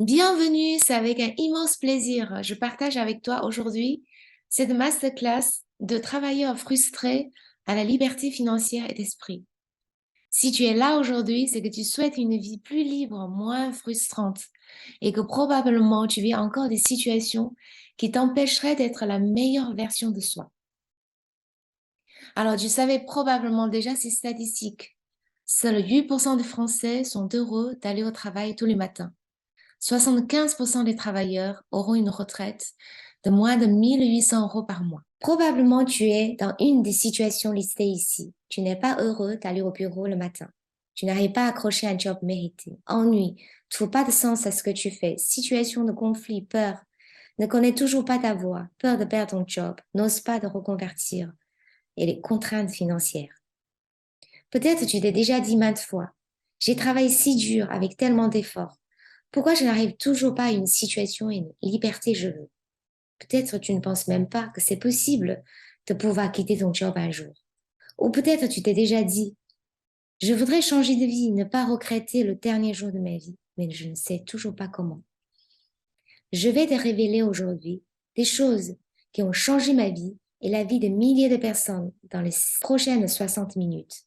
Bienvenue, c'est avec un immense plaisir. Je partage avec toi aujourd'hui cette masterclass de travailleurs frustrés à la liberté financière et d'esprit. Si tu es là aujourd'hui, c'est que tu souhaites une vie plus libre, moins frustrante et que probablement tu vis encore des situations qui t'empêcheraient d'être la meilleure version de soi. Alors, tu savais probablement déjà ces statistiques. Seuls 8% des Français sont heureux d'aller au travail tous les matins. 75% des travailleurs auront une retraite de moins de 1 800 € par mois. Probablement tu es dans une des situations listées ici. Tu n'es pas heureux d'aller au bureau le matin. Tu n'arrives pas à accrocher un job mérité. Ennui, trouve pas de sens à ce que tu fais. Situation de conflit, peur. Ne connais toujours pas ta voie. Peur de perdre ton job. N'ose pas te reconvertir. Et les contraintes financières. Peut-être tu t'es déjà dit maintes fois, j'ai travaillé si dur avec tellement d'efforts. Pourquoi je n'arrive toujours pas à une situation et une liberté je veux? Peut-être tu ne penses même pas que c'est possible de pouvoir quitter ton job un jour. Ou peut-être tu t'es déjà dit, je voudrais changer de vie, ne pas regretter le dernier jour de ma vie, mais je ne sais toujours pas comment. Je vais te révéler aujourd'hui des choses qui ont changé ma vie et la vie de milliers de personnes dans les prochaines 60 minutes.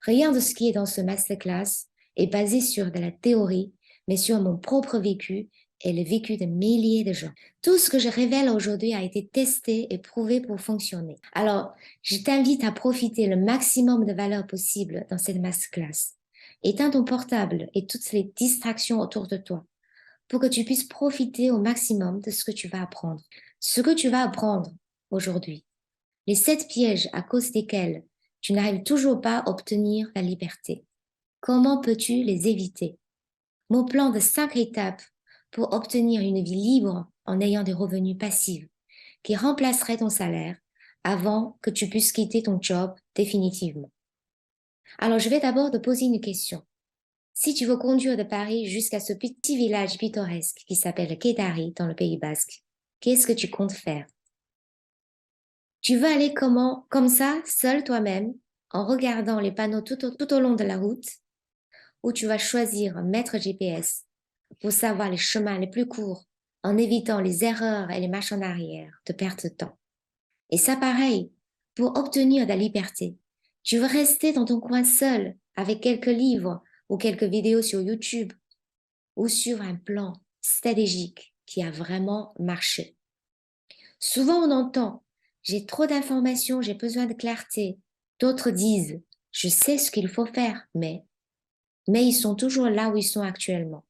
Rien de ce qui est dans ce masterclass est basé sur de la théorie, mais sur mon propre vécu et le vécu de milliers de gens. Tout ce que je révèle aujourd'hui a été testé et prouvé pour fonctionner. Alors, je t'invite à profiter le maximum de valeur possible dans cette masterclass. Éteins ton portable et toutes les distractions autour de toi pour que tu puisses profiter au maximum de ce que tu vas apprendre. Ce que tu vas apprendre aujourd'hui, les 7 pièges à cause desquels tu n'arrives toujours pas à obtenir la liberté. Comment peux-tu les éviter? Mon plan de 5 étapes pour obtenir une vie libre en ayant des revenus passifs qui remplaceraient ton salaire avant que tu puisses quitter ton job définitivement. Alors, je vais d'abord te poser une question. Si tu veux conduire de Paris jusqu'à ce petit village pittoresque qui s'appelle Kédari dans le Pays Basque, qu'est-ce que tu comptes faire? Tu veux aller comme ça, seul toi-même, en regardant les panneaux tout au long de la route, ou tu vas choisir un maître GPS pour savoir les chemins les plus courts, en évitant les erreurs et les marches en arrière de perte de temps. Et ça, pareil, pour obtenir de la liberté. Tu veux rester dans ton coin seul, avec quelques livres ou quelques vidéos sur YouTube, ou sur un plan stratégique qui a vraiment marché. Souvent, on entend, j'ai trop d'informations, j'ai besoin de clarté. D'autres disent, je sais ce qu'il faut faire, mais ils sont toujours là où ils sont actuellement.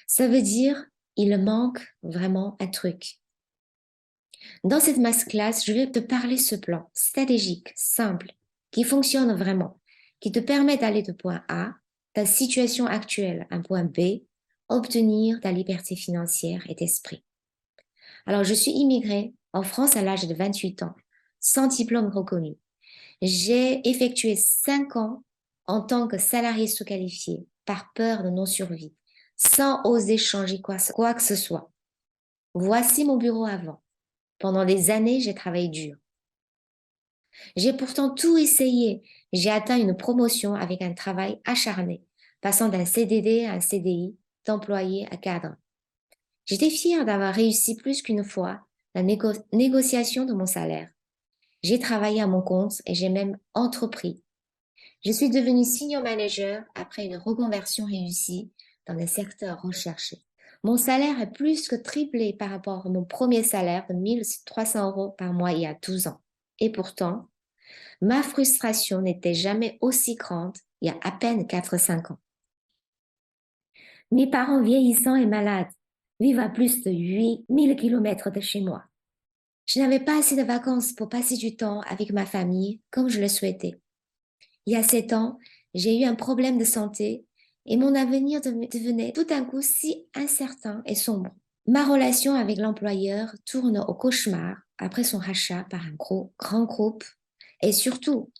Ça veut dire, il manque vraiment un truc. Dans cette masterclass, je vais te parler ce plan stratégique, simple, qui fonctionne vraiment, qui te permet d'aller de point A, ta situation actuelle, à un point B, obtenir ta liberté financière et d'esprit. Alors, je suis immigrée en France à l'âge de 28 ans, sans diplôme reconnu. J'ai effectué 5 ans en tant que salarié sous-qualifié par peur de non-survie, sans oser changer quoi que ce soit. Voici mon bureau avant. Pendant des années, j'ai travaillé dur. J'ai pourtant tout essayé. J'ai atteint une promotion avec un travail acharné, passant d'un CDD à un CDI, d'employé à cadre. J'étais fière d'avoir réussi plus qu'une fois la négociation de mon salaire. J'ai travaillé à mon compte et j'ai même entrepris. Je suis devenue senior manager après une reconversion réussie dans un secteur recherché. Mon salaire est plus que triplé par rapport à mon premier salaire de 1 300 € par mois il y a 12 ans. Et pourtant, ma frustration n'était jamais aussi grande il y a à peine 4 5 ans. Mes parents vieillissants et malades vivent à plus de 8 000 km de chez moi. Je n'avais pas assez de vacances pour passer du temps avec ma famille comme je le souhaitais. Il y a 7 ans, j'ai eu un problème de santé et mon avenir devenait tout d'un coup si incertain et sombre. Ma relation avec l'employeur tourne au cauchemar après son rachat par un grand groupe et surtout,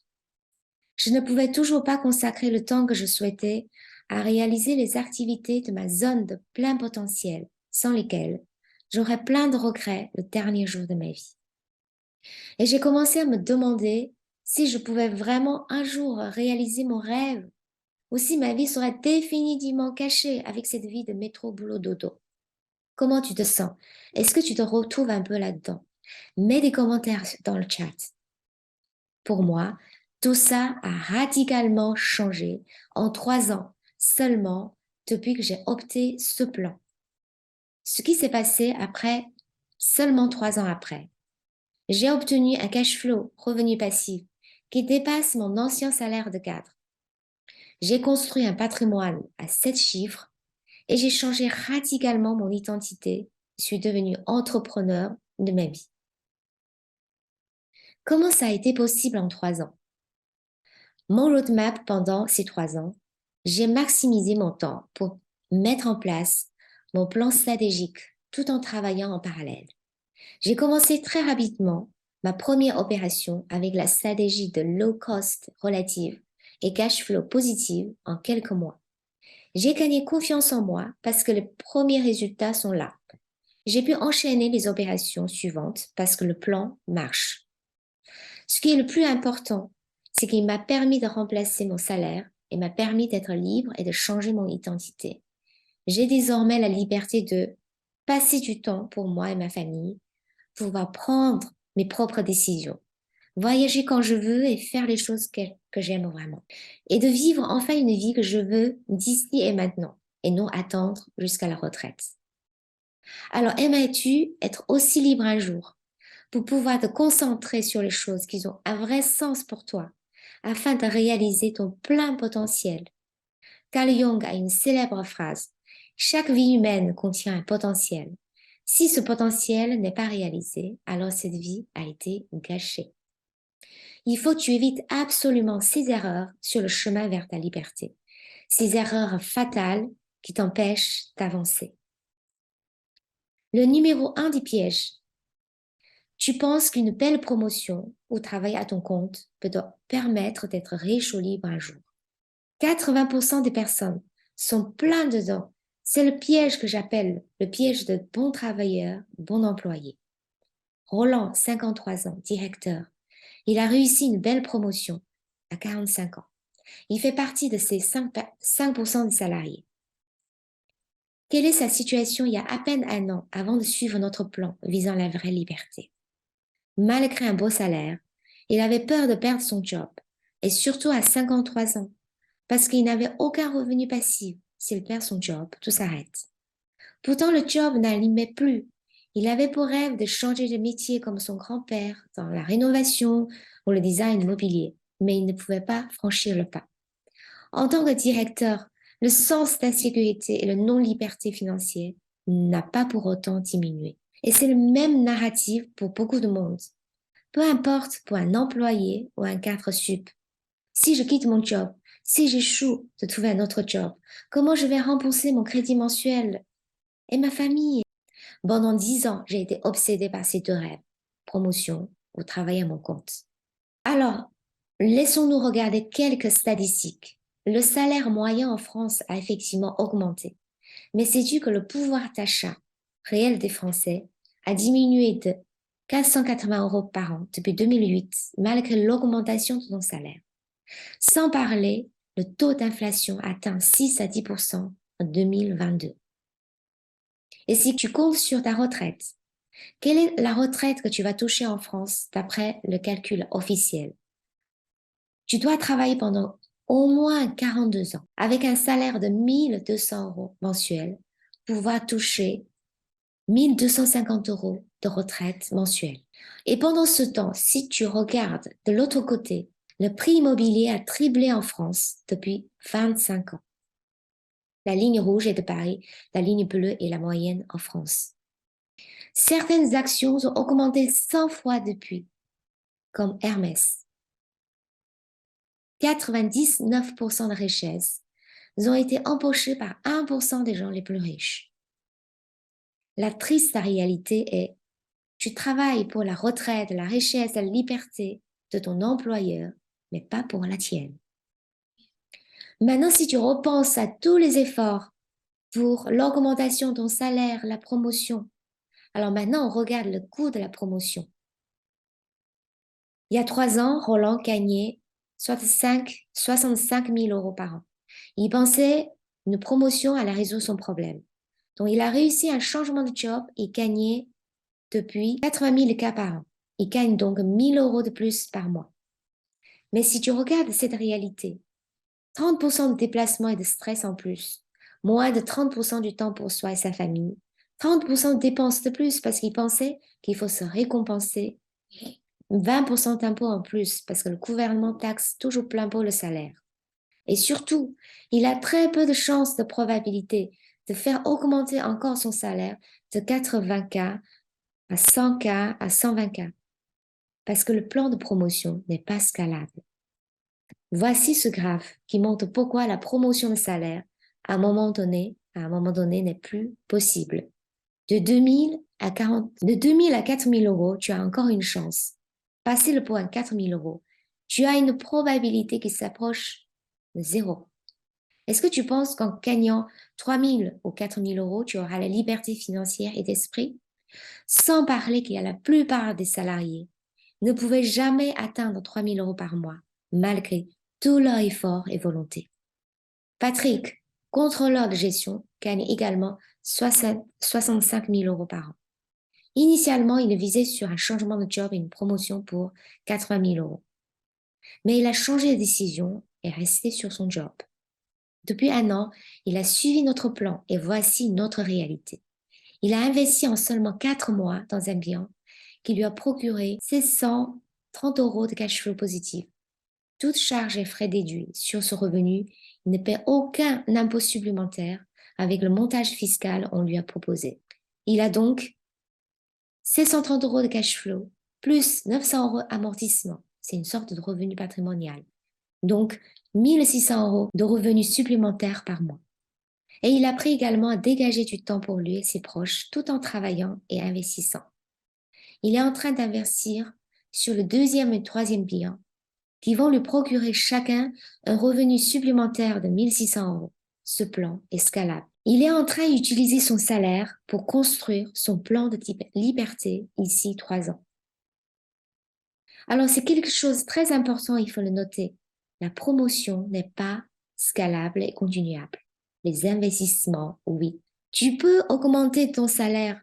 je ne pouvais toujours pas consacrer le temps que je souhaitais à réaliser les activités de ma zone de plein potentiel, sans lesquelles j'aurais plein de regrets le dernier jour de ma vie. Et j'ai commencé à me demander si je pouvais vraiment un jour réaliser mon rêve Aussi, ma vie sera définitivement cachée avec cette vie de métro, boulot, dodo. Comment tu te sens? Est-ce que tu te retrouves un peu là-dedans? Mets des commentaires dans le chat. Pour moi, tout ça a radicalement changé en 3 ans seulement depuis que j'ai opté ce plan. Ce qui s'est passé après, seulement 3 ans après, j'ai obtenu un cash flow, revenu passif, qui dépasse mon ancien salaire de cadre. J'ai construit un patrimoine à 7 chiffres et j'ai changé radicalement mon identité. Je suis devenue entrepreneur de ma vie. Comment ça a été possible en 3 ans? Mon roadmap pendant ces 3 ans, j'ai maximisé mon temps pour mettre en place mon plan stratégique tout en travaillant en parallèle. J'ai commencé très rapidement ma première opération avec la stratégie de low cost relative et cash flow positive en quelques mois. J'ai gagné confiance en moi parce que les premiers résultats sont là. J'ai pu enchaîner les opérations suivantes parce que le plan marche. Ce qui est le plus important, c'est qu'il m'a permis de remplacer mon salaire et m'a permis d'être libre et de changer mon identité. J'ai désormais la liberté de passer du temps pour moi et ma famille, pouvoir prendre mes propres décisions, voyager quand je veux et faire les choses que j'aime vraiment. Et de vivre enfin une vie que je veux d'ici et maintenant, et non attendre jusqu'à la retraite. Alors aimerais-tu être aussi libre un jour pour pouvoir te concentrer sur les choses qui ont un vrai sens pour toi, afin de réaliser ton plein potentiel? Carl Jung a une célèbre phrase: chaque vie humaine contient un potentiel. Si ce potentiel n'est pas réalisé, alors cette vie a été gâchée. Il faut que tu évites absolument ces erreurs sur le chemin vers ta liberté, ces erreurs fatales qui t'empêchent d'avancer. Le numéro 1 des pièges: tu penses qu'une belle promotion ou travail à ton compte peut te permettre d'être riche ou libre un jour. 80% des personnes sont plein dedans. C'est le piège que j'appelle le piège de bon travailleur, bon employé. Roland, 53 ans, directeur. Il a réussi une belle promotion à 45 ans. Il fait partie de ces 5% des salariés. Quelle est sa situation il y a à peine un an avant de suivre notre plan visant la vraie liberté? Malgré un beau salaire, il avait peur de perdre son job, et surtout à 53 ans, parce qu'il n'avait aucun revenu passif. S'il perd son job, tout s'arrête. Pourtant, le job n'allumait plus. Il avait pour rêve de changer de métier comme son grand-père dans la rénovation ou le design mobilier, mais il ne pouvait pas franchir le pas. En tant que directeur, le sens d'insécurité et le non-liberté financière n'a pas pour autant diminué. Et c'est le même narratif pour beaucoup de monde. Peu importe pour un employé ou un cadre sup. Si je quitte mon job, si j'échoue de trouver un autre job, comment je vais rembourser mon crédit mensuel et ma famille? Pendant 10 ans, j'ai été obsédée par ces deux rêves, promotion ou travail à mon compte. Alors, laissons-nous regarder quelques statistiques. Le salaire moyen en France a effectivement augmenté, mais c'est dû que le pouvoir d'achat réel des Français a diminué de 480 € par an depuis 2008, malgré l'augmentation de ton salaire. Sans parler, le taux d'inflation atteint 6 à 10% en 2022. Et si tu comptes sur ta retraite, quelle est la retraite que tu vas toucher en France d'après le calcul officiel? Tu dois travailler pendant au moins 42 ans avec un salaire de 1 200 € mensuel pour pouvoir toucher 1 250 € de retraite mensuelle. Et pendant ce temps, si tu regardes de l'autre côté, le prix immobilier a triplé en France depuis 25 ans. La ligne rouge est de Paris, la ligne bleue est la moyenne en France. Certaines actions ont augmenté 100 fois depuis, comme Hermès. 99% de richesses ont été empochées par 1% des gens les plus riches. La triste réalité est: tu travailles pour la retraite, la richesse, la liberté de ton employeur, mais pas pour la tienne. Maintenant, si tu repenses à tous les efforts pour l'augmentation de ton salaire, la promotion, alors maintenant, on regarde le coût de la promotion. Il y a 3 ans, Roland gagnait 65 000 € par an. Il pensait une promotion allait résoudre son problème. Donc, il a réussi un changement de job et gagné depuis 80 000 cas par an. Il gagne donc 1 000 € de plus par mois. Mais si tu regardes cette réalité, 30% de déplacement et de stress en plus, moins de 30% du temps pour soi et sa famille, 30% de dépenses de plus parce qu'il pensait qu'il faut se récompenser, 20% d'impôts en plus parce que le gouvernement taxe toujours plein pot le salaire. Et surtout, il a très peu de chances de probabilité de faire augmenter encore son salaire de 80 k à 100 k à 120 k parce que le plan de promotion n'est pas scalable. Voici ce graphe qui montre pourquoi la promotion de salaire à un moment donné n'est plus possible. De 2000 à 4 000 €, tu as encore une chance. Passer le point 4 000 €, tu as une probabilité qui s'approche de zéro. Est-ce que tu penses qu'en gagnant 3 000 ou 4 000 €, tu auras la liberté financière et d'esprit? Sans parler qu'il y a la plupart des salariés ne pouvaient jamais atteindre 3 000 € par mois, malgré tout leur effort et volonté. Patrick, contrôleur de gestion, gagne également 65 000 € par an. Initialement, il visait sur un changement de job et une promotion pour 80 000 €. Mais il a changé de décision et est resté sur son job. Depuis un an, il a suivi notre plan et voici notre réalité. Il a investi en seulement 4 mois dans un bien qui lui a procuré 630 € de cash flow positif. Toutes charges et frais déduits sur ce revenu, il ne paie aucun impôt supplémentaire avec le montage fiscal qu'on lui a proposé. Il a donc 630 € de cash flow plus 900 € amortissement. C'est une sorte de revenu patrimonial. Donc, 1 600 € de revenus supplémentaires par mois. Et il a appris également à dégager du temps pour lui et ses proches tout en travaillant et investissant. Il est en train d'investir sur le deuxième et troisième bilan qui vont lui procurer chacun un revenu supplémentaire de 1 600 €. Ce plan est scalable. Il est en train d'utiliser son salaire pour construire son plan de liberté ici 3 ans. Alors c'est quelque chose de très important, il faut le noter. La promotion n'est pas scalable et continuable. Les investissements, oui. Tu peux augmenter ton salaire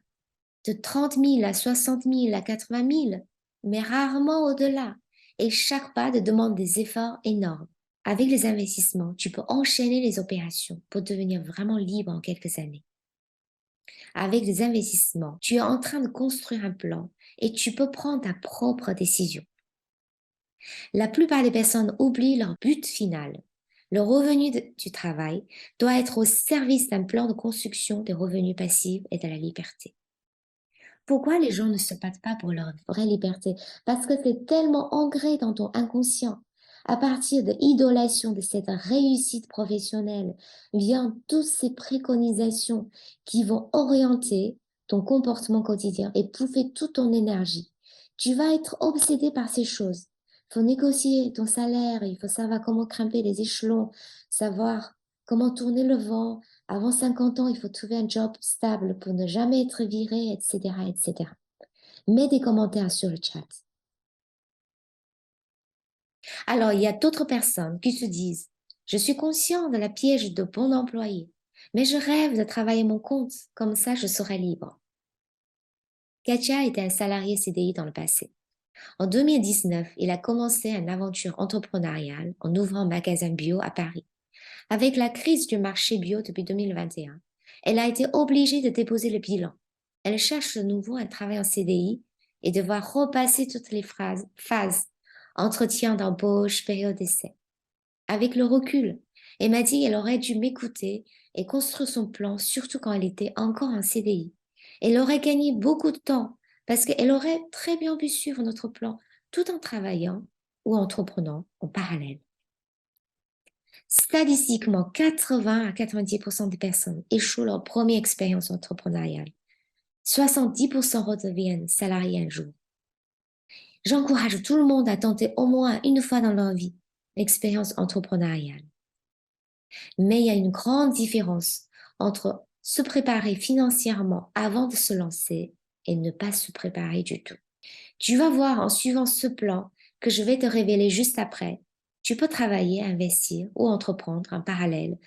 de 30 000 à 60 000 à 80 000, mais rarement au-delà. Et chaque pas te demande des efforts énormes. Avec les investissements, tu peux enchaîner les opérations pour devenir vraiment libre en quelques années. Avec les investissements, tu es en train de construire un plan et tu peux prendre ta propre décision. La plupart des personnes oublient leur but final. Le revenu du travail doit être au service d'un plan de construction des revenus passifs et de la liberté. Pourquoi les gens ne se battent pas pour leur vraie liberté? Parce que c'est tellement ancré dans ton inconscient. À partir de l'idolation de cette réussite professionnelle, viennent toutes ces préconisations qui vont orienter ton comportement quotidien et bouffer toute ton énergie. Tu vas être obsédé par ces choses. Il faut négocier ton salaire, il faut savoir comment grimper les échelons, savoir comment tourner le vent. Avant 50 ans, il faut trouver un job stable pour ne jamais être viré, etc., etc. Mets des commentaires sur le chat. Alors, il y a d'autres personnes qui se disent, je suis conscient de la piège de bon employé, mais je rêve de travailler mon compte, comme ça je serai libre. Katia était un salarié CDI dans le passé. En 2019, il a commencé une aventure entrepreneuriale en ouvrant un magasin bio à Paris. Avec la crise du marché bio depuis 2021, elle a été obligée de déposer le bilan. Elle cherche de nouveau un travail en CDI et devoir repasser toutes les phases, entretien d'embauche, période d'essai. Avec le recul, elle m'a dit qu'elle aurait dû m'écouter et construire son plan, surtout quand elle était encore en CDI. Elle aurait gagné beaucoup de temps parce qu'elle aurait très bien pu suivre notre plan tout en travaillant ou entreprenant en parallèle. Statistiquement, 80 à 90% des personnes échouent leur première expérience entrepreneuriale. 70% redeviennent salariés un jour. J'encourage tout le monde à tenter au moins une fois dans leur vie l'expérience entrepreneuriale. Mais il y a une grande différence entre se préparer financièrement avant de se lancer et ne pas se préparer du tout. Tu vas voir en suivant ce plan que je vais te révéler juste après Tu peux travailler, investir ou entreprendre en parallèle,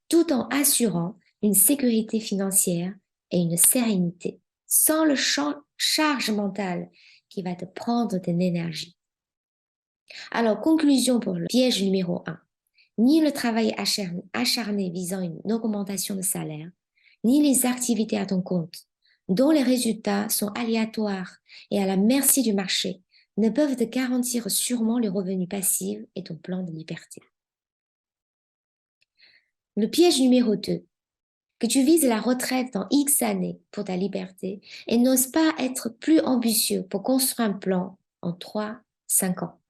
tout en assurant une sécurité financière et une sérénité, sans le charge mentale qui va te prendre de l'énergie. Alors, conclusion pour le piège numéro 1. Ni le travail acharné visant une augmentation de salaire, ni les activités à ton compte, dont les résultats sont aléatoires et à la merci du marché, ne peuvent te garantir sûrement le revenu passif et ton plan de liberté. Le piège numéro 2. Que tu vises la retraite dans X années pour ta liberté et n'oses pas être plus ambitieux pour construire un plan en 3, 5 ans.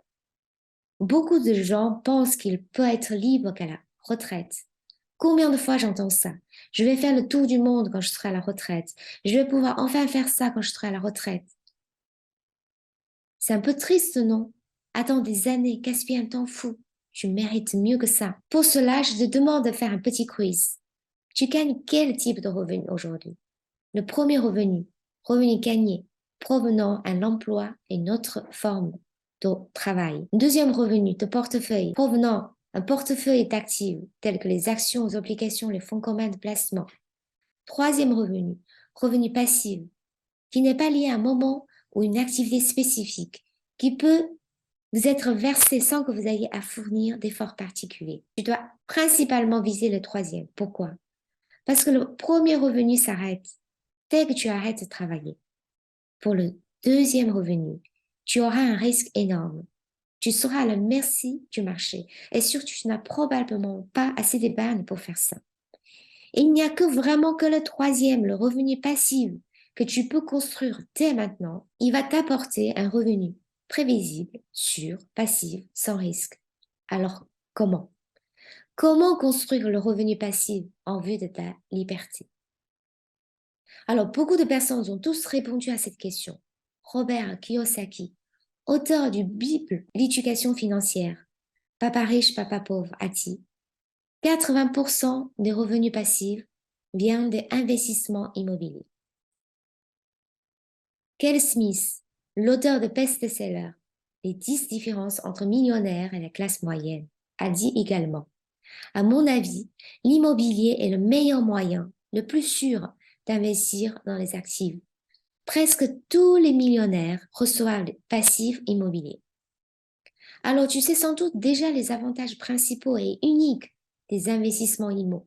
Beaucoup de gens pensent qu'ils peuvent être libres qu'à la retraite. Combien de fois j'entends ça? Je vais faire le tour du monde quand je serai à la retraite. Je vais pouvoir enfin faire ça quand je serai à la retraite. C'est un peu triste, non? Attends des années, gaspille un temps fou. Tu mérites mieux que ça. Pour cela, je te demande de faire un petit quiz. Tu gagnes quel type de revenu aujourd'hui? Le premier revenu, revenu gagné, provenant à l'emploi et une autre forme de travail. Deuxième revenu, de portefeuille, provenant un portefeuille d'actifs tels que les actions, les obligations, les fonds communs de placement. Troisième revenu, revenu passif, qui n'est pas lié à un moment ou une activité spécifique, qui peut vous être versé sans que vous ayez à fournir d'efforts particuliers. Tu dois principalement viser le troisième. Pourquoi? Parce que le premier revenu s'arrête dès que tu arrêtes de travailler. Pour le deuxième revenu, tu auras un risque énorme. Tu seras à la merci du marché et surtout, tu n'as probablement pas assez d'épargne pour faire ça. Et il n'y a vraiment que le troisième, le revenu passif, que tu peux construire dès maintenant. Il va t'apporter un revenu prévisible, sûr, passif, sans risque. Alors, comment? Comment construire le revenu passif en vue de ta liberté? Alors, beaucoup de personnes ont tous répondu à cette question. Robert Kiyosaki, auteur du Bible, l'éducation financière, Papa riche, papa pauvre, a dit 80% des revenus passifs viennent des investissements immobiliers. Kel Smith, l'auteur de best-seller Les 10 différences entre millionnaires et la classe moyenne, a dit également à mon avis, l'immobilier est le meilleur moyen, le plus sûr d'investir dans les actifs. Presque tous les millionnaires reçoivent des passifs immobiliers. Alors, tu sais sans doute déjà les avantages principaux et uniques des investissements immo.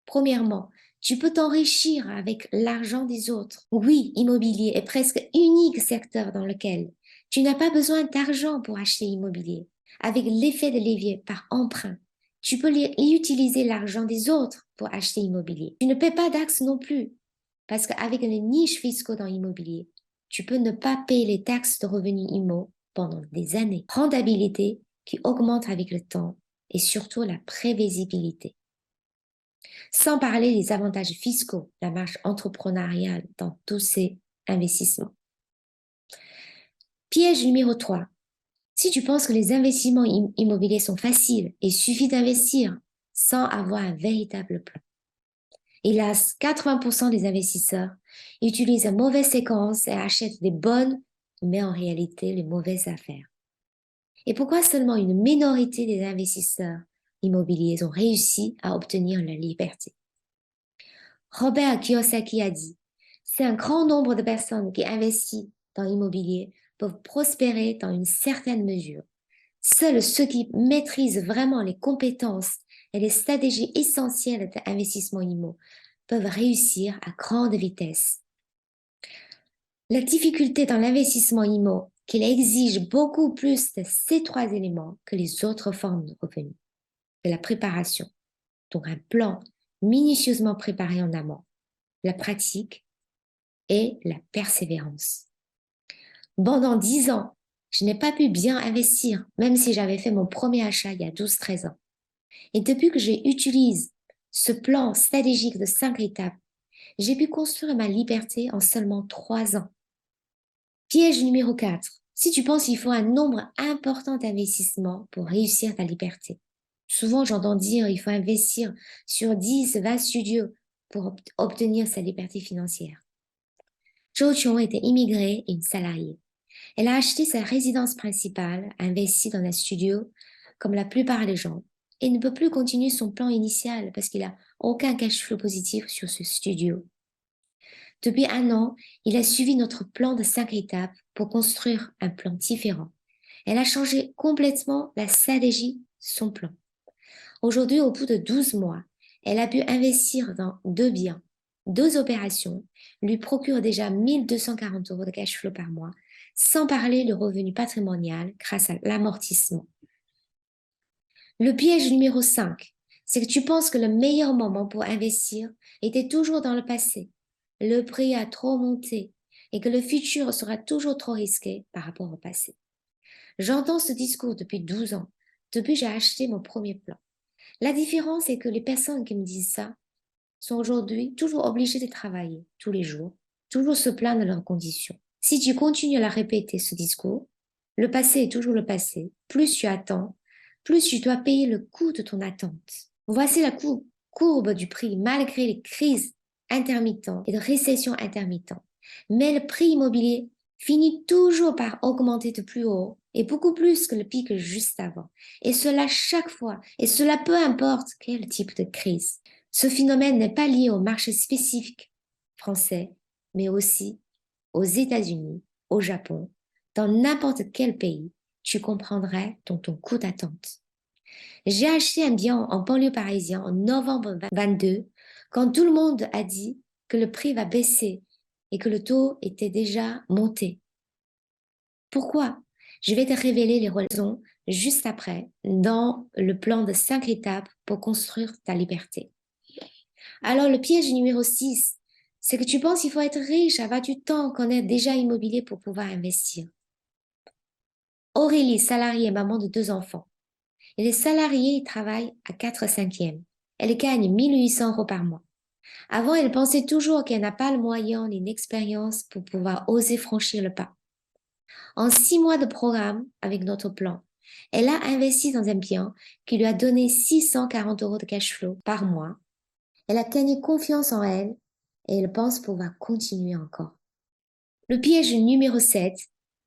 Premièrement, tu peux t'enrichir avec l'argent des autres. Oui, immobilier est presque unique secteur dans lequel tu n'as pas besoin d'argent pour acheter immobilier. Avec l'effet de levier par emprunt, tu peux utiliser l'argent des autres pour acheter immobilier. Tu ne paies pas taxes non plus, parce qu'avec les niches fiscaux dans l'immobilier, tu peux ne pas payer les taxes de revenus immo pendant des années. Rentabilité qui augmente avec le temps et surtout la prévisibilité. Sans parler des avantages fiscaux, la marge entrepreneuriale dans tous ces investissements. Piège numéro 3. Si tu penses que les investissements immobiliers sont faciles, il suffit d'investir sans avoir un véritable plan. Hélas, 80% des investisseurs utilisent une mauvaise séquence et achètent des bonnes, mais en réalité les mauvaises affaires. Et pourquoi seulement une minorité des investisseurs immobiliers ont réussi à obtenir leur liberté? Robert Kiyosaki a dit, c'est un grand nombre de personnes qui investissent dans l'immobilier peuvent prospérer dans une certaine mesure. Seuls ceux qui maîtrisent vraiment les compétences et les stratégies essentielles d'investissement immo peuvent réussir à grande vitesse. La difficulté dans l'investissement immo, qu'il exige beaucoup plus de ces 3 éléments que les autres formes de revenus. De la préparation, donc un plan minutieusement préparé en amont, la pratique et la persévérance. Pendant 10 ans, je n'ai pas pu bien investir, même si j'avais fait mon premier achat il y a 12-13 ans. Et depuis que j'utilise ce plan stratégique de 5 étapes, j'ai pu construire ma liberté en seulement 3 ans. Piège numéro 4. Si tu penses qu'il faut un nombre important d'investissements pour réussir ta liberté. Souvent, j'entends dire qu'il faut investir sur 10, 20 studios pour obtenir sa liberté financière. Jo Chiong était immigrée et une salariée. Elle a acheté sa résidence principale, investi dans un studio comme la plupart des gens, et ne peut plus continuer son plan initial parce qu'il n'a aucun cash flow positif sur ce studio. Depuis 1 an, il a suivi notre plan de 5 étapes pour construire un plan différent. Elle a changé complètement la stratégie de son plan. Aujourd'hui, au bout de 12 mois, elle a pu investir dans 2 biens. 2 opérations lui procurent déjà 1240 € de cash flow par mois, sans parler du revenu patrimonial grâce à l'amortissement. Le piège numéro 5, c'est que tu penses que le meilleur moment pour investir était toujours dans le passé. Le prix a trop monté et que le futur sera toujours trop risqué par rapport au passé. J'entends ce discours depuis 12 ans, depuis que j'ai acheté mon premier plan. La différence est que les personnes qui me disent ça sont aujourd'hui toujours obligées de travailler tous les jours, toujours se plaindre de leurs conditions. Si tu continues à la répéter ce discours, le passé est toujours le passé, plus tu attends, plus tu dois payer le coût de ton attente. Voici la courbe du prix malgré les crises intermittentes et de récessions intermittentes. Mais le prix immobilier finit toujours par augmenter de plus haut et beaucoup plus que le pic juste avant. Et cela chaque fois, et cela peu importe quel type de crise. Ce phénomène n'est pas lié au marché spécifique français, mais aussi aux États-Unis, au Japon, dans n'importe quel pays, tu comprendrais ton coût d'attente. J'ai acheté un bien en banlieue parisienne en novembre 2022, quand tout le monde a dit que le prix va baisser et que le taux était déjà monté. Pourquoi? Je vais te révéler les raisons juste après dans le plan de 5 étapes pour construire ta liberté. Alors, le piège numéro 6, c'est que tu penses qu'il faut être riche, avoir du temps, connaître déjà immobilier pour pouvoir investir. Aurélie, salariée, maman de 2 enfants. Et les salariés, ils travaillent à 4/5. Elle gagne 1 800 € par mois. Avant, elle pensait toujours qu'elle n'a pas le moyen ni l'expérience pour pouvoir oser franchir le pas. En 6 mois de programme avec notre plan, elle a investi dans un bien qui lui a donné 640 € de cash flow par mois. Elle a gagné confiance en elle et elle pense pouvoir continuer encore. Le piège numéro 7,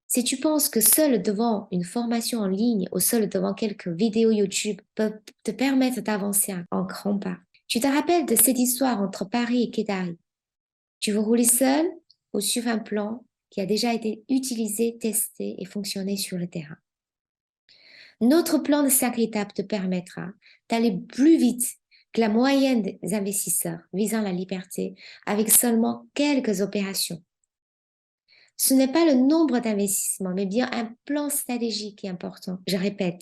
si tu penses que seul devant une formation en ligne ou seul devant quelques vidéos YouTube peuvent te permettre d'avancer en grand pas. Tu te rappelles de cette histoire entre Paris et Kédari. Tu veux rouler seul ou suivre un plan qui a déjà été utilisé, testé et fonctionné sur le terrain. Notre plan de 5 étapes te permettra d'aller plus vite que la moyenne des investisseurs visant la liberté avec seulement quelques opérations. Ce n'est pas le nombre d'investissements, mais bien un plan stratégique qui est important. Je répète,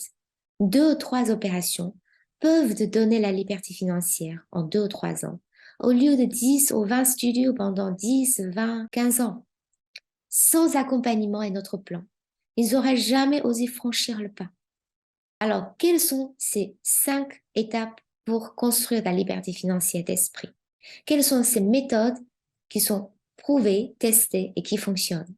2 ou 3 opérations peuvent te donner la liberté financière en 2 ou 3 ans, au lieu de 10 ou 20 studios pendant 10, 20, 15 ans. Sans accompagnement et notre plan, ils n'auraient jamais osé franchir le pas. Alors, quelles sont ces 5 étapes pour construire la liberté financière d'esprit? Quelles sont ces méthodes qui sont prouvées, testées et qui fonctionnent?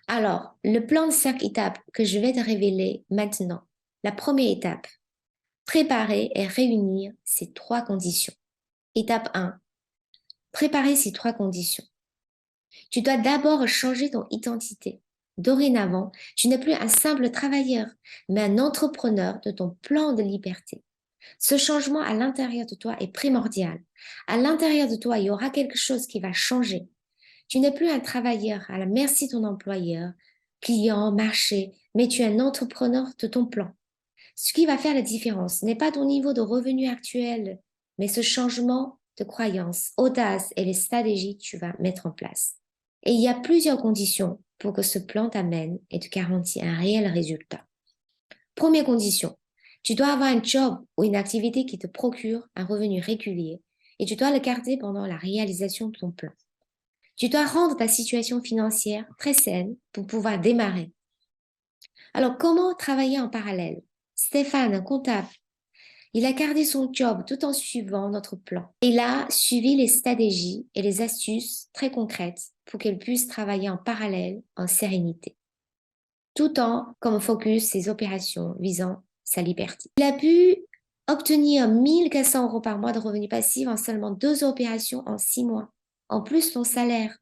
Alors, le plan de 5 étapes que je vais te révéler maintenant. La première étape, préparer et réunir ces 3 conditions. Étape 1, préparer ces 3 conditions. Tu dois d'abord changer ton identité. Dorénavant, tu n'es plus un simple travailleur, mais un entrepreneur de ton plan de liberté. Ce changement à l'intérieur de toi est primordial. À l'intérieur de toi, il y aura quelque chose qui va changer. Tu n'es plus un travailleur à la merci de ton employeur, client, marché, mais tu es un entrepreneur de ton plan. Ce qui va faire la différence n'est pas ton niveau de revenu actuel, mais ce changement de croyance, audace et les stratégies que tu vas mettre en place. Et il y a plusieurs conditions pour que ce plan t'amène et te garantit un réel résultat. Première condition, tu dois avoir un job ou une activité qui te procure un revenu régulier et tu dois le garder pendant la réalisation de ton plan. Tu dois rendre ta situation financière très saine pour pouvoir démarrer. Alors, comment travailler en parallèle? Stéphane, un comptable, il a gardé son job tout en suivant notre plan. Il a suivi les stratégies et les astuces très concrètes pour qu'il puisse travailler en parallèle en sérénité, tout en comme focus ses opérations visant sa liberté. Il a pu obtenir 1400 € par mois de revenus passifs en seulement 2 opérations en 6 mois, en plus son salaire.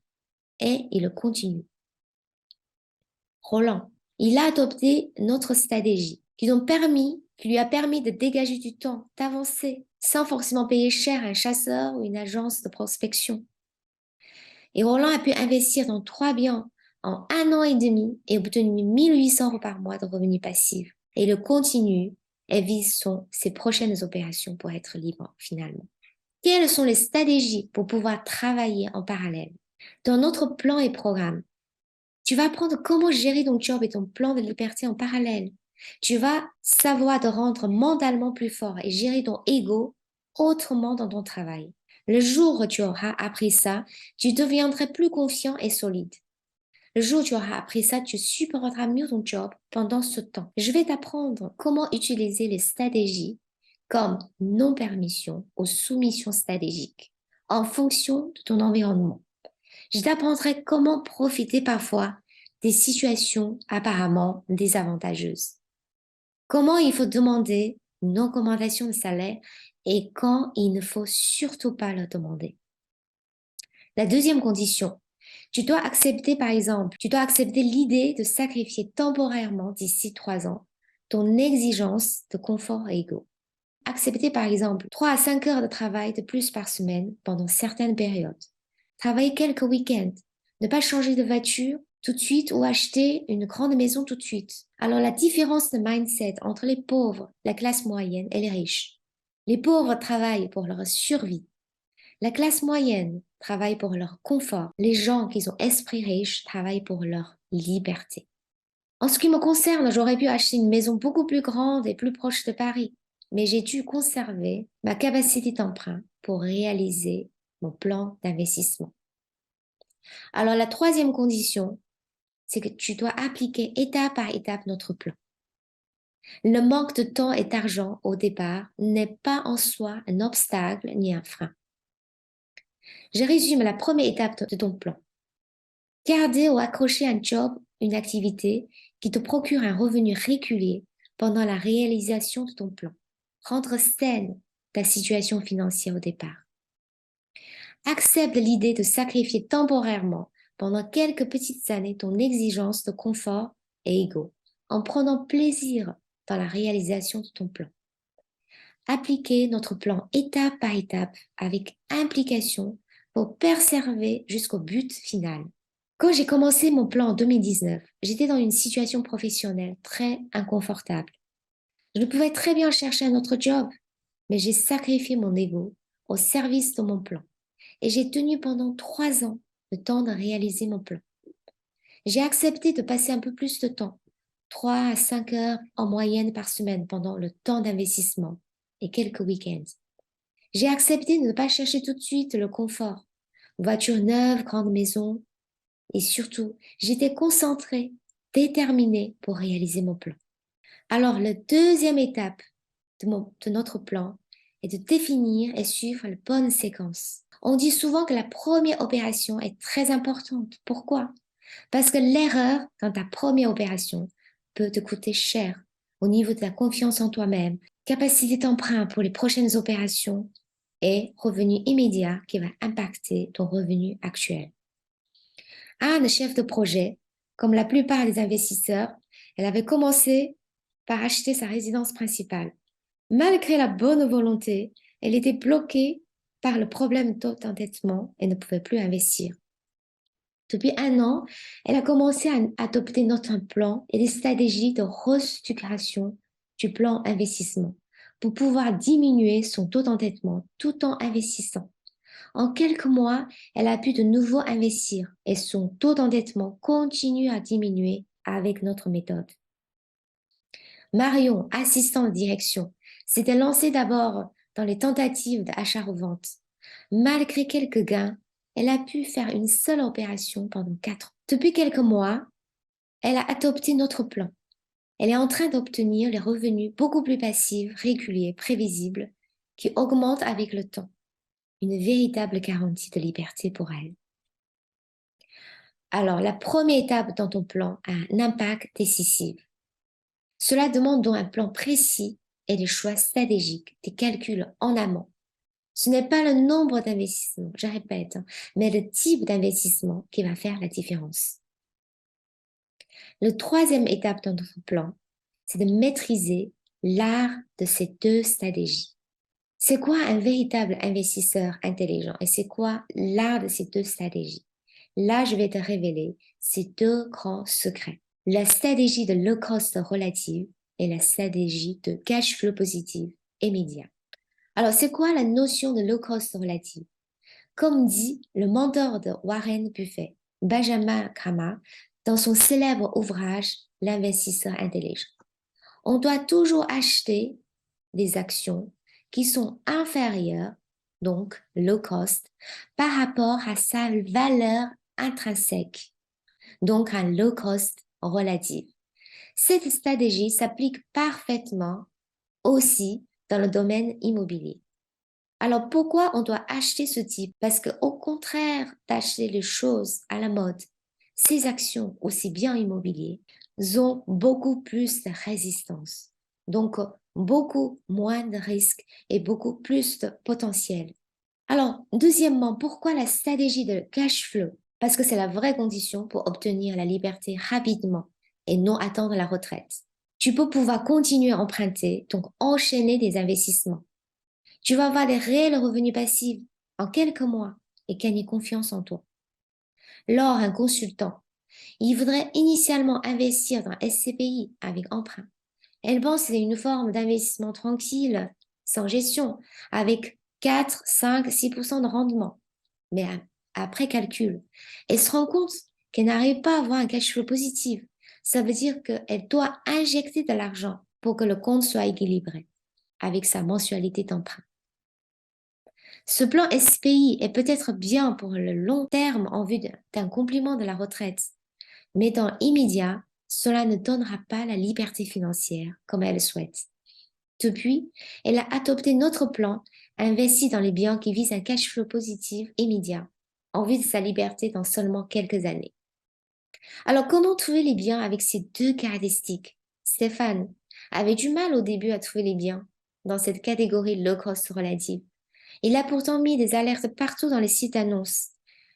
Et il continue. Roland, il a adopté notre stratégie qui ont permis qui lui a permis de dégager du temps, d'avancer, sans forcément payer cher un chasseur ou une agence de prospection. Et Roland a pu investir dans 3 biens en 1 an et demi et obtenu 1 800 € par mois de revenus passifs. Et il continue et vise ses prochaines opérations pour être libre finalement. Quelles sont les stratégies pour pouvoir travailler en parallèle? Dans notre plan et programme, tu vas apprendre comment gérer ton job et ton plan de liberté en parallèle. Tu vas savoir te rendre mentalement plus fort et gérer ton ego autrement dans ton travail. Le jour où tu auras appris ça, tu deviendras plus confiant et solide. Le jour où tu auras appris ça, tu supporteras mieux ton job pendant ce temps. Je vais t'apprendre comment utiliser les stratégies comme non-permission ou soumission stratégique en fonction de ton environnement. Je t'apprendrai comment profiter parfois des situations apparemment désavantageuses. Comment il faut demander une augmentation de salaire et quand il ne faut surtout pas le demander. La deuxième condition, tu dois accepter par exemple, tu dois accepter l'idée de sacrifier temporairement d'ici 3 ans ton exigence de confort égaux. Accepter par exemple 3 à 5 heures de travail de plus par semaine pendant certaines périodes. Travailler quelques week-ends. Ne pas changer de voiture tout de suite ou acheter une grande maison tout de suite. Alors la différence de mindset entre les pauvres, la classe moyenne et les riches. Les pauvres travaillent pour leur survie. La classe moyenne travaille pour leur confort. Les gens qui ont esprit riche travaillent pour leur liberté. En ce qui me concerne, j'aurais pu acheter une maison beaucoup plus grande et plus proche de Paris, mais j'ai dû conserver ma capacité d'emprunt pour réaliser mon plan d'investissement. Alors la troisième condition, c'est que tu dois appliquer étape par étape notre plan. Le manque de temps et d'argent au départ n'est pas en soi un obstacle ni un frein. Je résume la première étape de ton plan. Garder ou accrocher un job, une activité qui te procure un revenu régulier pendant la réalisation de ton plan. Rendre saine ta situation financière au départ. Accepte l'idée de sacrifier temporairement pendant quelques petites années ton exigence de confort et ego, en prenant plaisir dans la réalisation de ton plan. Appliquer notre plan étape par étape avec implication pour persévérer jusqu'au but final. Quand j'ai commencé mon plan en 2019, j'étais dans une situation professionnelle très inconfortable. Je pouvais très bien chercher un autre job, mais j'ai sacrifié mon ego au service de mon plan. Et j'ai tenu pendant 3 ans le temps de réaliser mon plan. J'ai accepté de passer un peu plus de temps, 3 à 5 heures en moyenne par semaine pendant le temps d'investissement et quelques week-ends. J'ai accepté de ne pas chercher tout de suite le confort, voiture neuve, grande maison. Et surtout, j'étais concentrée, déterminée pour réaliser mon plan. Alors, la deuxième étape de notre plan est de définir et suivre la bonne séquence. On dit souvent que la première opération est très importante. Pourquoi? Parce que l'erreur dans ta première opération peut te coûter cher au niveau de ta confiance en toi-même, capacité d'emprunt pour les prochaines opérations et revenu immédiat qui va impacter ton revenu actuel. Anne, chef de projet, comme la plupart des investisseurs, elle avait commencé par acheter sa résidence principale. Malgré la bonne volonté, elle était bloquée par le problème d'endettement et ne pouvait plus investir. Depuis 1 an, elle a commencé à adopter notre plan et des stratégies de restructuration du plan investissement pour pouvoir diminuer son taux d'endettement tout en investissant. En quelques mois, elle a pu de nouveau investir et son taux d'endettement continue à diminuer avec notre méthode. Marion, assistante de direction, s'était lancée d'abord dans les tentatives d'achat-revente. Malgré quelques gains, elle a pu faire une seule opération pendant 4 ans. Depuis quelques mois, elle a adopté notre plan. Elle est en train d'obtenir les revenus beaucoup plus passifs, réguliers, prévisibles, qui augmentent avec le temps. Une véritable garantie de liberté pour elle. Alors, la première étape dans ton plan a un impact décisif. Cela demande donc un plan précis et des choix stratégiques, des calculs en amont. Ce n'est pas le nombre d'investissements, je répète, mais le type d'investissement qui va faire la différence. La troisième étape dans notre plan, c'est de maîtriser l'art de ces deux stratégies. C'est quoi un véritable investisseur intelligent et c'est quoi l'art de ces deux stratégies? Là, je vais te révéler ces deux grands secrets. La stratégie de low cost relative et la stratégie de cash flow positif immédiat. Alors, c'est quoi la notion de low cost relative? Comme dit le mentor de Warren Buffett, Benjamin Graham, dans son célèbre ouvrage L'investisseur intelligent. On doit toujours acheter des actions qui sont inférieures, donc low cost, par rapport à sa valeur intrinsèque, donc un low cost relatif. Cette stratégie s'applique parfaitement aussi dans le domaine immobilier. Alors pourquoi on doit acheter ce type? Parce qu'au contraire d'acheter les choses à la mode, ces actions, aussi bien immobiliers, ont beaucoup plus de résistance. Donc beaucoup moins de risques et beaucoup plus de potentiel. Alors, deuxièmement, pourquoi la stratégie de cash flow? Parce que c'est la vraie condition pour obtenir la liberté rapidement et non attendre la retraite. Tu peux pouvoir continuer à emprunter, donc enchaîner des investissements. Tu vas avoir des réels revenus passifs en quelques mois et gagner confiance en toi. Lors un consultant, il voudrait initialement investir dans SCPI avec emprunt. Elle pense que c'est une forme d'investissement tranquille, sans gestion, avec 4, 5, 6% de rendement. Mais après calcul, elle se rend compte qu'elle n'arrive pas à avoir un cash flow positif. Ça veut dire qu'elle doit injecter de l'argent pour que le compte soit équilibré avec sa mensualité d'emprunt. Ce plan SPI est peut-être bien pour le long terme en vue d'un complément de la retraite, mais dans l'immédiat, cela ne donnera pas la liberté financière comme elle le souhaite. Depuis, elle a adopté notre plan, investi dans les biens qui visent un cash flow positif immédiat, en vue de sa liberté dans seulement quelques années. Alors, comment trouver les biens avec ces deux caractéristiques? Stéphane avait du mal au début à trouver les biens dans cette catégorie low cost relative. Il a pourtant mis des alertes partout dans les sites d'annonces.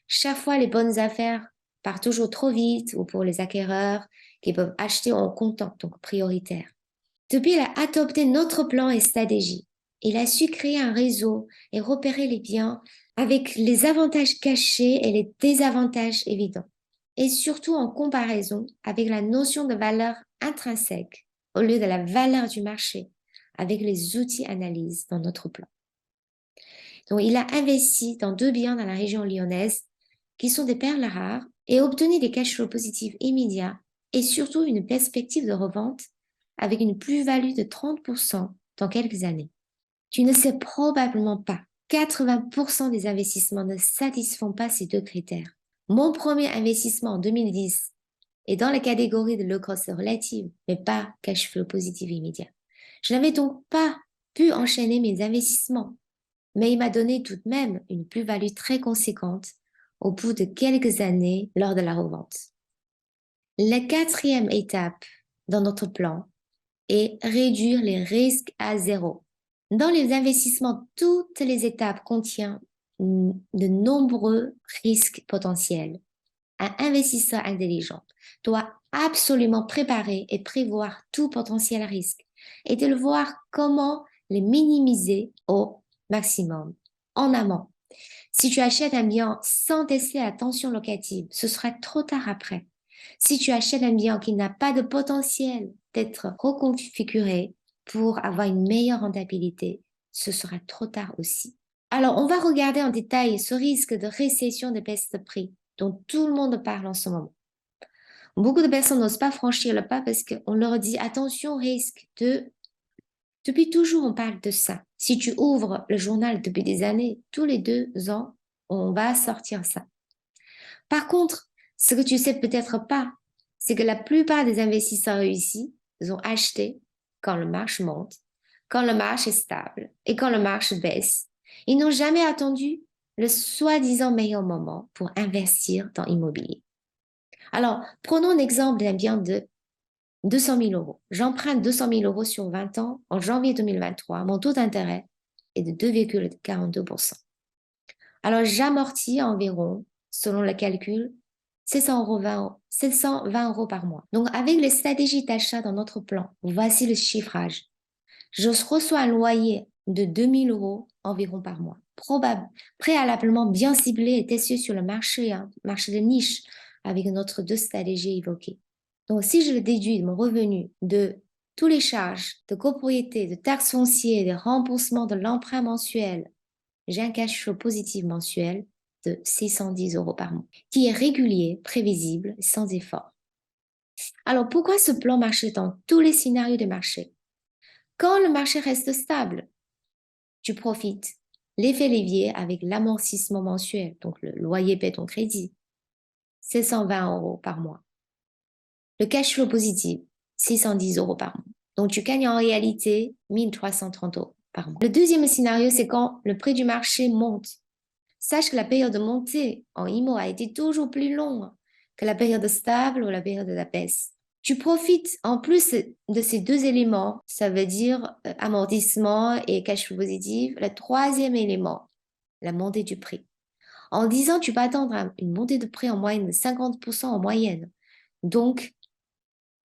Chaque fois, les bonnes affaires partent toujours trop vite ou pour les acquéreurs qui peuvent acheter en comptant, donc prioritaire. Depuis, il a adopté notre plan et stratégie. Il a su créer un réseau et repérer les biens avec les avantages cachés et les désavantages évidents. Et surtout en comparaison avec la notion de valeur intrinsèque au lieu de la valeur du marché avec les outils analyse dans notre plan. Donc, il a investi dans 2 biens dans la région lyonnaise qui sont des perles rares et obtenu des cash flows positifs immédiats et surtout une perspective de revente avec une plus-value de 30% dans quelques années. Tu ne sais probablement pas, 80% des investissements ne satisfont pas ces deux critères. Mon premier investissement en 2010 est dans la catégorie de low cost relative, mais pas cash flow positif immédiat. Je n'avais donc pas pu enchaîner mes investissements, mais il m'a donné tout de même une plus-value très conséquente au bout de quelques années lors de la revente. La quatrième étape dans notre plan est réduire les risques à zéro. Dans les investissements, toutes les étapes contiennent de nombreux risques potentiels. Un investisseur intelligent doit absolument préparer et prévoir tout potentiel risque et de le voir comment les minimiser au maximum en amont. Si tu achètes un bien sans tester la tension locative, ce sera trop tard après. Si tu achètes un bien qui n'a pas de potentiel d'être reconfiguré pour avoir une meilleure rentabilité, ce sera trop tard aussi. Alors, on va regarder en détail ce risque de récession de baisse de prix dont tout le monde parle en ce moment. Beaucoup de personnes n'osent pas franchir le pas parce qu'on leur dit attention, risque de... Depuis toujours, on parle de ça. Si tu ouvres le journal depuis des années, tous les 2 ans, on va sortir ça. Par contre, ce que tu sais peut-être pas, c'est que la plupart des investisseurs réussis, ils ont acheté quand le marché monte, quand le marché est stable et quand le marché baisse. Ils n'ont jamais attendu le soi-disant meilleur moment pour investir dans l'immobilier. Alors, prenons l'exemple d'un bien de 200 000 euros. J'emprunte 200 000 euros sur 20 ans en janvier 2023. Mon taux d'intérêt est de 2,42%. Alors, j'amortis environ, selon le calcul, 720 euros par mois. Donc, avec les stratégies d'achat dans notre plan, voici le chiffrage. Je reçois un loyer de 2000 euros environ par mois, préalablement bien ciblé et testé sur le marché, marché de niche, avec notre deux stratégies évoquées. Donc, si je le déduis de mon revenu de tous les charges de copropriété, de taxes foncières, des remboursements de l'emprunt mensuel, j'ai un cash flow positif mensuel de 610 euros par mois, qui est régulier, prévisible, sans effort. Alors, pourquoi ce plan marche dans tous les scénarios de marché? Quand le marché reste stable, tu profites. L'effet levier avec l'amortissement mensuel, donc le loyer paie ton crédit, 720 euros par mois. Le cash flow positif, 610 euros par mois. Donc, tu gagnes en réalité 1330 euros par mois. Le deuxième scénario, c'est quand le prix du marché monte. Sache que la période de montée en IMO a été toujours plus longue que la période stable ou la période de la baisse. Tu profites en plus de ces deux éléments, ça veut dire amortissement et cash flow positif. Le troisième élément, la montée du prix. En 10 ans, tu peux attendre une montée de prix en moyenne de 50% en moyenne. Donc,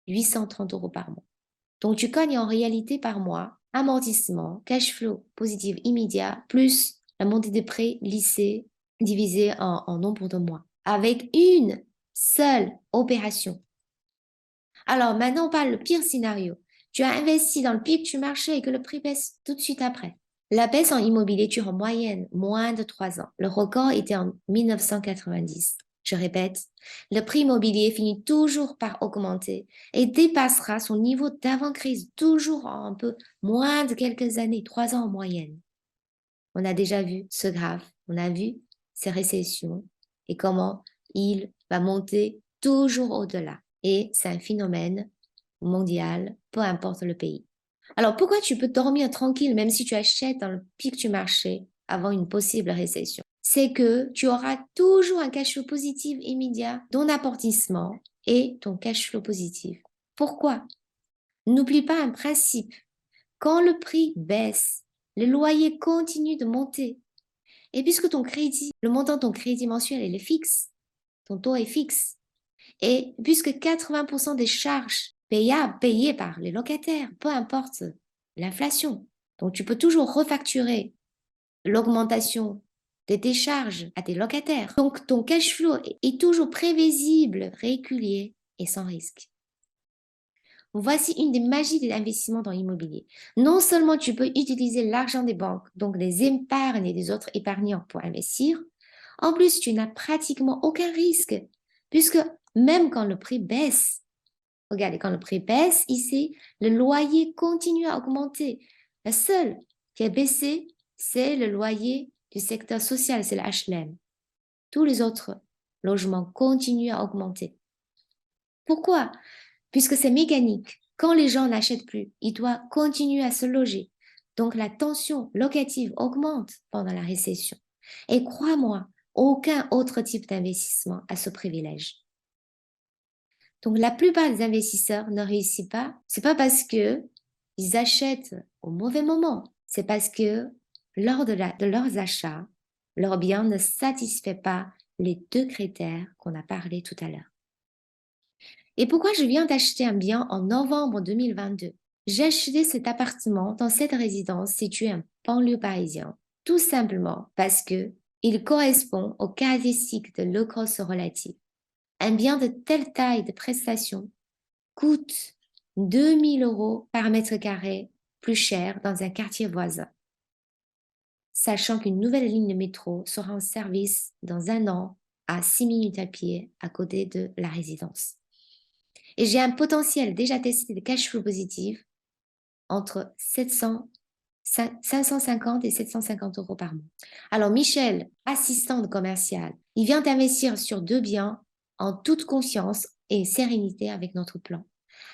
830 euros par mois. Donc, tu gagnes en réalité par mois amortissement, cash flow positif immédiat, plus la montée des prix lissée divisée en nombre de mois, avec une seule opération. Alors, maintenant, on parle le pire scénario. Tu as investi dans le pic du marché et que le prix baisse tout de suite après. La baisse en immobilier dure en moyenne moins de 3 ans. Le record était en 1990. Je répète, le prix immobilier finit toujours par augmenter et dépassera son niveau d'avant-crise, toujours en un peu moins de quelques années, 3 ans en moyenne. On a déjà vu ce graphe, on a vu ces récessions et comment il va monter toujours au-delà. Et c'est un phénomène mondial, peu importe le pays. Alors, pourquoi tu peux dormir tranquille même si tu achètes dans le pic du marché avant une possible récession? C'est que tu auras toujours un cash flow positif immédiat, ton amortissement et ton cash flow positif. Pourquoi? N'oublie pas un principe. Quand le prix baisse, le loyer continue de monter. Et puisque ton crédit, le montant de ton crédit mensuel, il est fixe, ton taux est fixe. Et puisque 80% des charges payées par les locataires, peu importe l'inflation, donc tu peux toujours refacturer l'augmentation de tes charges à tes locataires. Donc ton cash flow est toujours prévisible, régulier et sans risque. Voici une des magies de l'investissement dans l'immobilier. Non seulement tu peux utiliser l'argent des banques, donc les épargnes et des autres épargnants pour investir, en plus tu n'as pratiquement aucun risque, puisque même quand le prix baisse, regardez, quand le prix baisse ici, le loyer continue à augmenter. Le seul qui a baissé, c'est le loyer du secteur social, c'est le HLM. Tous les autres logements continuent à augmenter. Pourquoi? Puisque c'est mécanique. Quand les gens n'achètent plus, ils doivent continuer à se loger. Donc la tension locative augmente pendant la récession. Et crois-moi, aucun autre type d'investissement a ce privilège. Donc la plupart des investisseurs ne réussissent pas. C'est pas parce que ils achètent au mauvais moment. C'est parce que lors de leurs achats, leur bien ne satisfait pas les deux critères qu'on a parlé tout à l'heure. Et pourquoi je viens d'acheter un bien en novembre 2022? J'ai acheté cet appartement dans cette résidence située en banlieue parisienne, tout simplement parce que il correspond aux caractéristiques de low cost relative. Un bien de telle taille de prestation coûte 2000 euros par mètre carré plus cher dans un quartier voisin, sachant qu'une nouvelle ligne de métro sera en service dans 1 an à 6 minutes à pied à côté de la résidence. Et j'ai un potentiel déjà testé de cash flow positif entre 550 et 750 euros par mois. Alors Michel, assistante commerciale, il vient d'investir sur 2 biens en toute confiance et sérénité avec notre plan,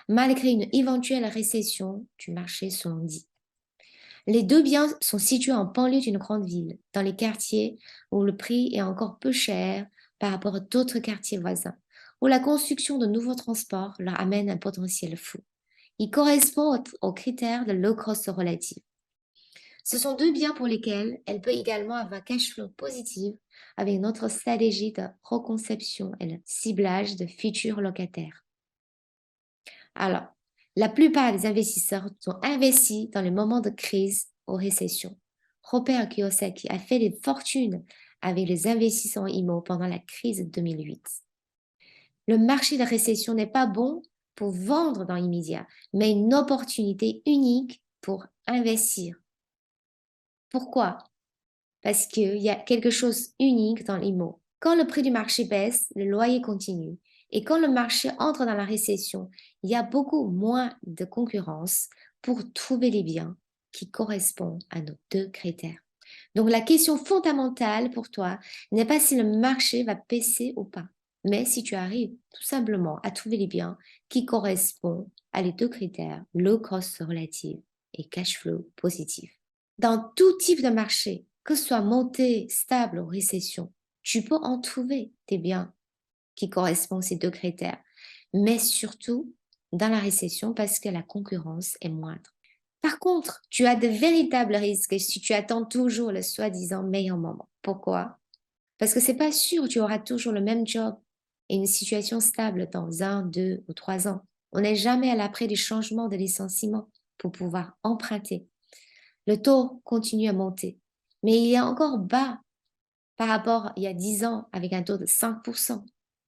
malgré une éventuelle récession du marché selon dit. Les 2 biens sont situés en banlieue d'une grande ville, dans les quartiers où le prix est encore peu cher par rapport à d'autres quartiers voisins, où la construction de nouveaux transports leur amène un potentiel fou. Il correspond aux critères de low cost relative. Ce sont 2 biens pour lesquels elle peut également avoir cash flow positif avec notre stratégie de reconception et le ciblage de futurs locataires. Alors, La plupart des investisseurs sont investis dans les moments de crise ou récession. Robert Kiyosaki a fait des fortunes avec les investissements IMO pendant la crise de 2008. Le marché de récession n'est pas bon pour vendre dans l'immédiat, mais une opportunité unique pour investir. Pourquoi? Parce qu'il y a quelque chose unique dans l'IMO. Quand le prix du marché baisse, le loyer continue. Et quand le marché entre dans la récession, il y a beaucoup moins de concurrence pour trouver les biens qui correspondent à nos deux critères. Donc la question fondamentale pour toi n'est pas si le marché va baisser ou pas, mais si tu arrives tout simplement à trouver les biens qui correspondent à les deux critères, low cost relative et cash flow positif. Dans tout type de marché, que ce soit montée, stable ou récession, tu peux en trouver des biens qui correspondent à ces deux critères, mais surtout dans la récession parce que la concurrence est moindre. Par contre, tu as de véritables risques si tu attends toujours le soi-disant meilleur moment. Pourquoi? Parce que c'est pas sûr que tu auras toujours le même job et une situation stable dans 1, 2 ou 3 ans. On n'est jamais à l'après des changements de licenciement pour pouvoir emprunter. Le taux continue à monter, mais il est encore bas par rapport à il y a 10 ans avec un taux de 5%.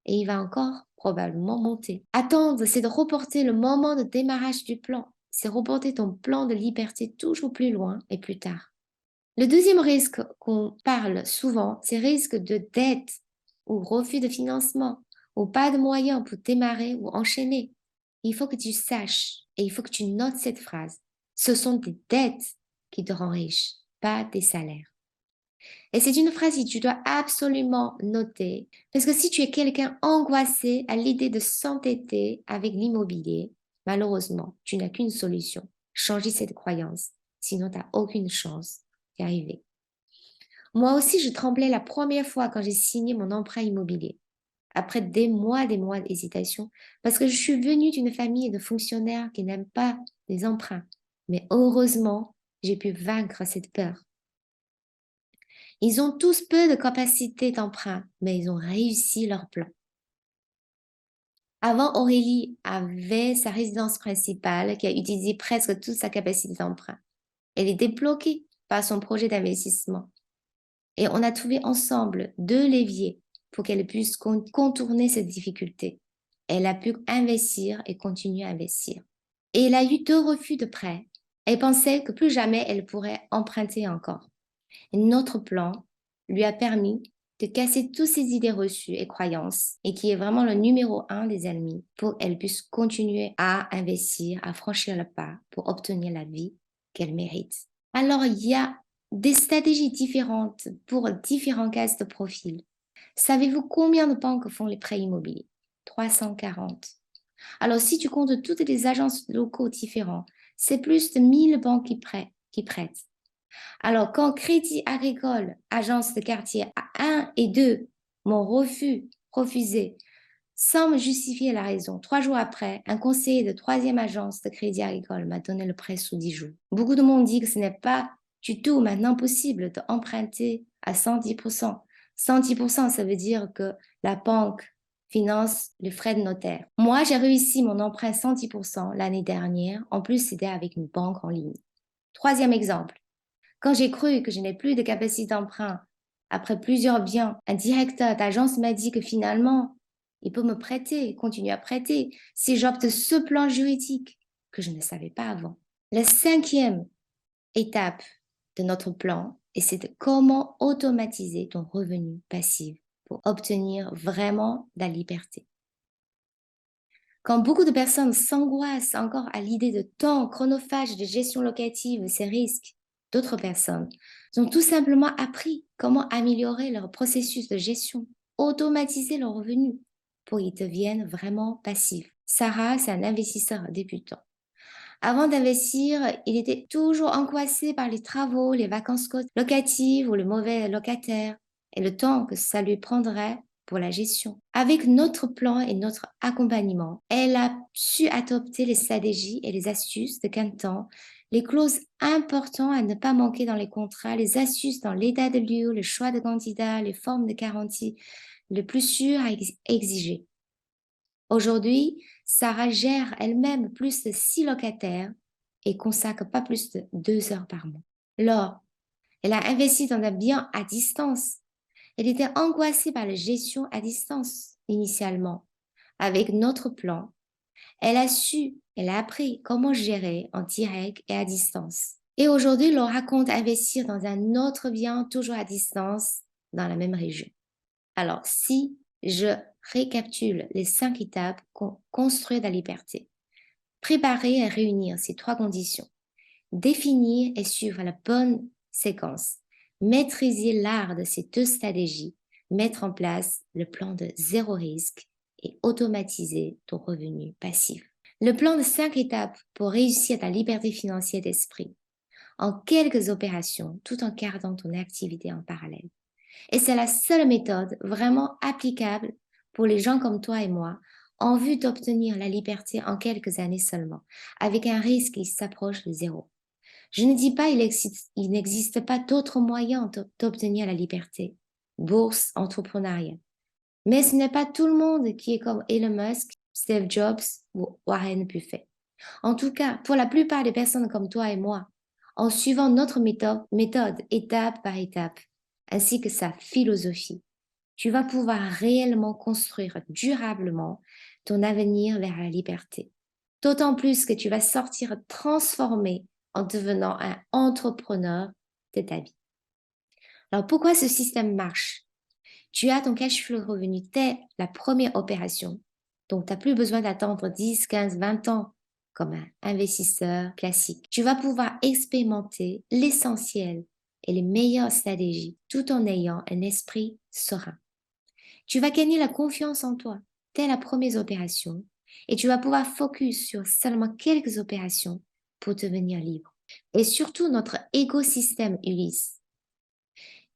Et il va encore probablement monter. Attendre, c'est de reporter le moment de démarrage du plan. C'est reporter ton plan de liberté toujours plus loin et plus tard. Le deuxième risque qu'on parle souvent, c'est risque de dette ou refus de financement ou pas de moyens pour démarrer ou enchaîner. Il faut que tu saches et il faut que tu notes cette phrase. Ce sont des dettes qui te rendent riche, pas des salaires. Et c'est une phrase que tu dois absolument noter, parce que si tu es quelqu'un angoissé à l'idée de s'entêter avec l'immobilier, malheureusement, tu n'as qu'une solution, changer cette croyance, sinon tu n'as aucune chance d'y arriver. Moi aussi, je tremblais la première fois quand j'ai signé mon emprunt immobilier, après des mois d'hésitation, parce que je suis venue d'une famille de fonctionnaires qui n'aiment pas les emprunts. Mais heureusement, j'ai pu vaincre cette peur. Ils ont tous peu de capacité d'emprunt, mais ils ont réussi leur plan. Avant, Aurélie avait sa résidence principale qui a utilisé presque toute sa capacité d'emprunt. Elle est débloquée par son projet d'investissement. Et on a trouvé ensemble 2 leviers pour qu'elle puisse contourner cette difficulté. Elle a pu investir et continuer à investir. Et elle a eu 2 refus de prêt. Elle pensait que plus jamais elle pourrait emprunter encore. Et notre plan lui a permis de casser toutes ses idées reçues et croyances et qui est vraiment le numéro 1 des ennemis pour qu'elle puisse continuer à investir, à franchir le pas pour obtenir la vie qu'elle mérite. Alors, il y a des stratégies différentes pour différents cas de profil. Savez-vous combien de banques font les prêts immobiliers? 340. Alors, si tu comptes toutes les agences locaux différentes, c'est plus de 1000 banques qui prêtent. Alors, quand Crédit Agricole, agence de quartier 1 et 2, m'ont refusé, sans me justifier la raison, 3 jours après, un conseiller de 3e agence de Crédit Agricole m'a donné le prêt sous 10 jours. Beaucoup de monde dit que ce n'est pas du tout maintenant possible d'emprunter à 110%. 110%, ça veut dire que la banque finance les frais de notaire. Moi, j'ai réussi mon emprunt 110% l'année dernière. En plus, c'était avec une banque en ligne. 3e exemple. Quand j'ai cru que je n'ai plus de capacité d'emprunt, après plusieurs biens, un directeur d'agence m'a dit que finalement, il peut me prêter, continuer à prêter, si j'opte ce plan juridique que je ne savais pas avant. La 5e étape de notre plan, c'est de comment automatiser ton revenu passif pour obtenir vraiment la liberté. Quand beaucoup de personnes s'angoissent encore à l'idée de temps chronophage de gestion locative, ces risques, d'autres personnes ont tout simplement appris comment améliorer leur processus de gestion, automatiser leurs revenus pour qu'ils deviennent vraiment passifs. Sarah, c'est un investisseur débutant. Avant d'investir, il était toujours angoissé par les travaux, les vacances locatives ou le mauvais locataire et le temps que ça lui prendrait pour la gestion. Avec notre plan et notre accompagnement, elle a su adopter les stratégies et les astuces de gain de temps, les clauses importantes à ne pas manquer dans les contrats, les astuces dans l'état de lieu, le choix de candidat, les formes de garantie, le plus sûr à exiger. Aujourd'hui, Sarah gère elle-même plus de 6 locataires et consacre pas plus de 2 heures par mois. Laure, elle a investi dans un bien à distance. Elle était angoissée par la gestion à distance initialement. Avec notre plan, elle a appris comment gérer en direct et à distance. Et aujourd'hui, Laura compte investir dans un autre bien toujours à distance dans la même région. Alors, si je récapitule les 5 étapes pour construire la liberté, préparer et réunir ces 3 conditions, définir et suivre la bonne séquence, maîtriser l'art de ces 2 stratégies, mettre en place le plan de 0 risque et automatiser ton revenu passif. Le plan de 5 étapes pour réussir ta liberté financière d'esprit en quelques opérations tout en gardant ton activité en parallèle. Et c'est la seule méthode vraiment applicable pour les gens comme toi et moi en vue d'obtenir la liberté en quelques années seulement, avec un risque qui s'approche de 0. Je ne dis pas il n'existe pas d'autres moyens d'obtenir la liberté, bourse, entrepreneuriat. Mais ce n'est pas tout le monde qui est comme Elon Musk, Steve Jobs ou Warren Buffett. En tout cas, pour la plupart des personnes comme toi et moi, en suivant notre méthode étape par étape, ainsi que sa philosophie, tu vas pouvoir réellement construire durablement ton avenir vers la liberté. D'autant plus que tu vas sortir transformé en devenant un entrepreneur de ta vie. Alors pourquoi ce système marche? Tu as ton cash flow revenu dès la première opération. Donc, tu n'as plus besoin d'attendre 10, 15, 20 ans comme un investisseur classique. Tu vas pouvoir expérimenter l'essentiel et les meilleures stratégies tout en ayant un esprit serein. Tu vas gagner la confiance en toi dès la première opération et tu vas pouvoir focus sur seulement quelques opérations pour devenir libre. Et surtout, notre écosystème Ulysse.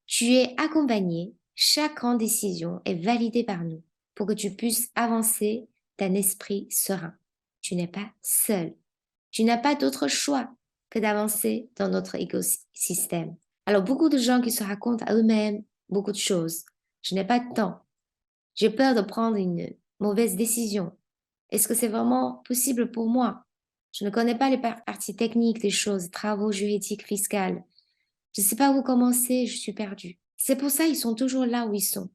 Tu es accompagné, chaque grande décision est validée par nous pour que tu puisses avancer d'un esprit serein. Tu n'es pas seul. Tu n'as pas d'autre choix que d'avancer dans notre écosystème. Alors, beaucoup de gens qui se racontent à eux-mêmes beaucoup de choses. Je n'ai pas de temps. J'ai peur de prendre une mauvaise décision. Est-ce que c'est vraiment possible pour moi? Je ne connais pas les parties techniques des choses, travaux juridiques, fiscales. Je ne sais pas où commencer, je suis perdue. C'est pour ça qu'ils sont toujours là où ils sont.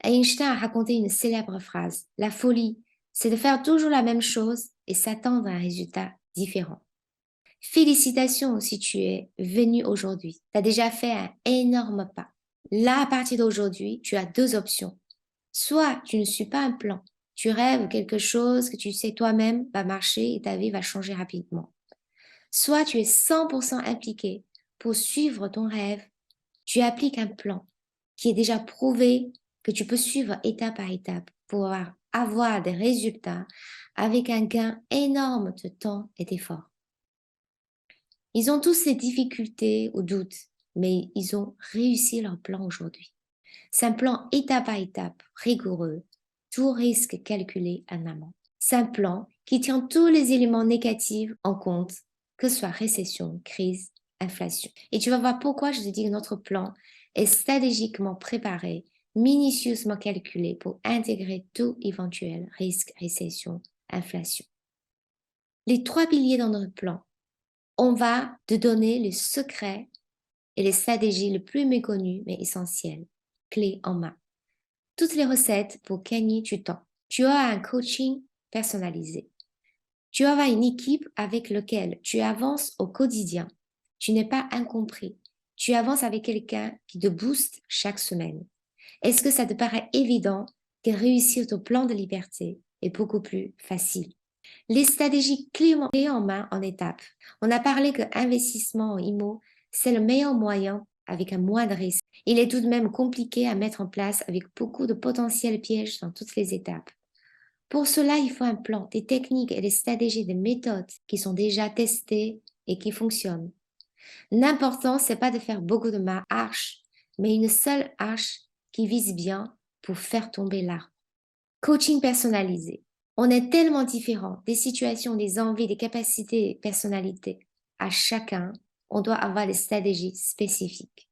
Einstein a raconté une célèbre phrase. La folie, c'est de faire toujours la même chose et s'attendre à un résultat différent. Félicitations si tu es venu aujourd'hui. Tu as déjà fait un énorme pas. Là, à partir d'aujourd'hui, tu as 2 options. Soit tu ne suis pas un plan. Tu rêves quelque chose que tu sais toi-même va marcher et ta vie va changer rapidement. Soit tu es 100% impliqué pour suivre ton rêve. Tu appliques un plan qui est déjà prouvé que tu peux suivre étape par étape pour avoir des résultats avec un gain énorme de temps et d'effort. Ils ont tous ces difficultés ou doutes, mais ils ont réussi leur plan aujourd'hui. C'est un plan étape par étape, rigoureux, tout risque calculé en amont. C'est un plan qui tient tous les éléments négatifs en compte, que ce soit récession, crise, inflation. Et tu vas voir pourquoi je te dis que notre plan est stratégiquement préparé, minutieusement calculé pour intégrer tout éventuel risque, récession, inflation. Les 3 piliers dans notre plan, on va te donner les secrets et les stratégies les plus méconnues mais essentielles, clés en main. Toutes les recettes pour gagner du temps. Tu as un coaching personnalisé. Tu auras une équipe avec laquelle tu avances au quotidien. Tu n'es pas incompris. Tu avances avec quelqu'un qui te booste chaque semaine. Est-ce que ça te paraît évident que réussir ton plan de liberté est beaucoup plus facile? Les stratégies clés en main en étapes. On a parlé que investissement en IMO, c'est le meilleur moyen avec un moindre risque. Il est tout de même compliqué à mettre en place avec beaucoup de potentiels pièges dans toutes les étapes. Pour cela, il faut un plan, des techniques et des stratégies, des méthodes qui sont déjà testées et qui fonctionnent. L'important, c'est pas de faire beaucoup de marches, mais une seule arche qui vise bien pour faire tomber l'arbre. Coaching personnalisé. On est tellement différents, des situations, des envies, des capacités, des personnalités. À chacun, on doit avoir des stratégies spécifiques.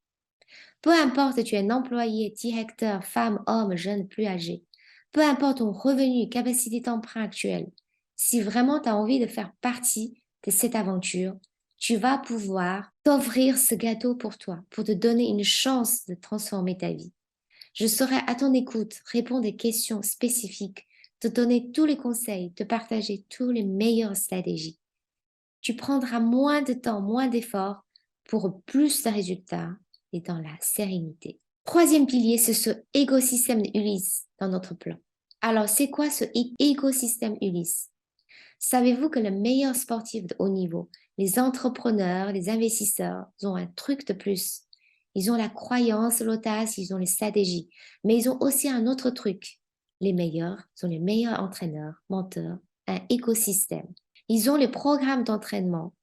Peu importe si tu es un employé, directeur, femme, homme, jeune, plus âgé. peu importe ton revenu et capacité d'emprunt actuelle, si vraiment tu as envie de faire partie de cette aventure, tu vas pouvoir t'offrir ce gâteau pour toi, pour te donner une chance de transformer ta vie. Je serai à ton écoute, répondre des questions spécifiques, te donner tous les conseils, te partager tous les meilleures stratégies. Tu prendras moins de temps, moins d'efforts pour plus de résultats et dans la sérénité. Troisième pilier, c'est ce écosystème Ulysse dans notre plan. Alors, c'est quoi ce écosystème Ulysse? Savez-vous que les meilleurs sportifs de haut niveau, les entrepreneurs, les investisseurs, ils ont un truc de plus. Ils ont la croyance, l'audace, ils ont les stratégies. Mais ils ont aussi un autre truc. Les meilleurs sont les meilleurs entraîneurs, menteurs, un écosystème. Ils ont les programmes d'entraînement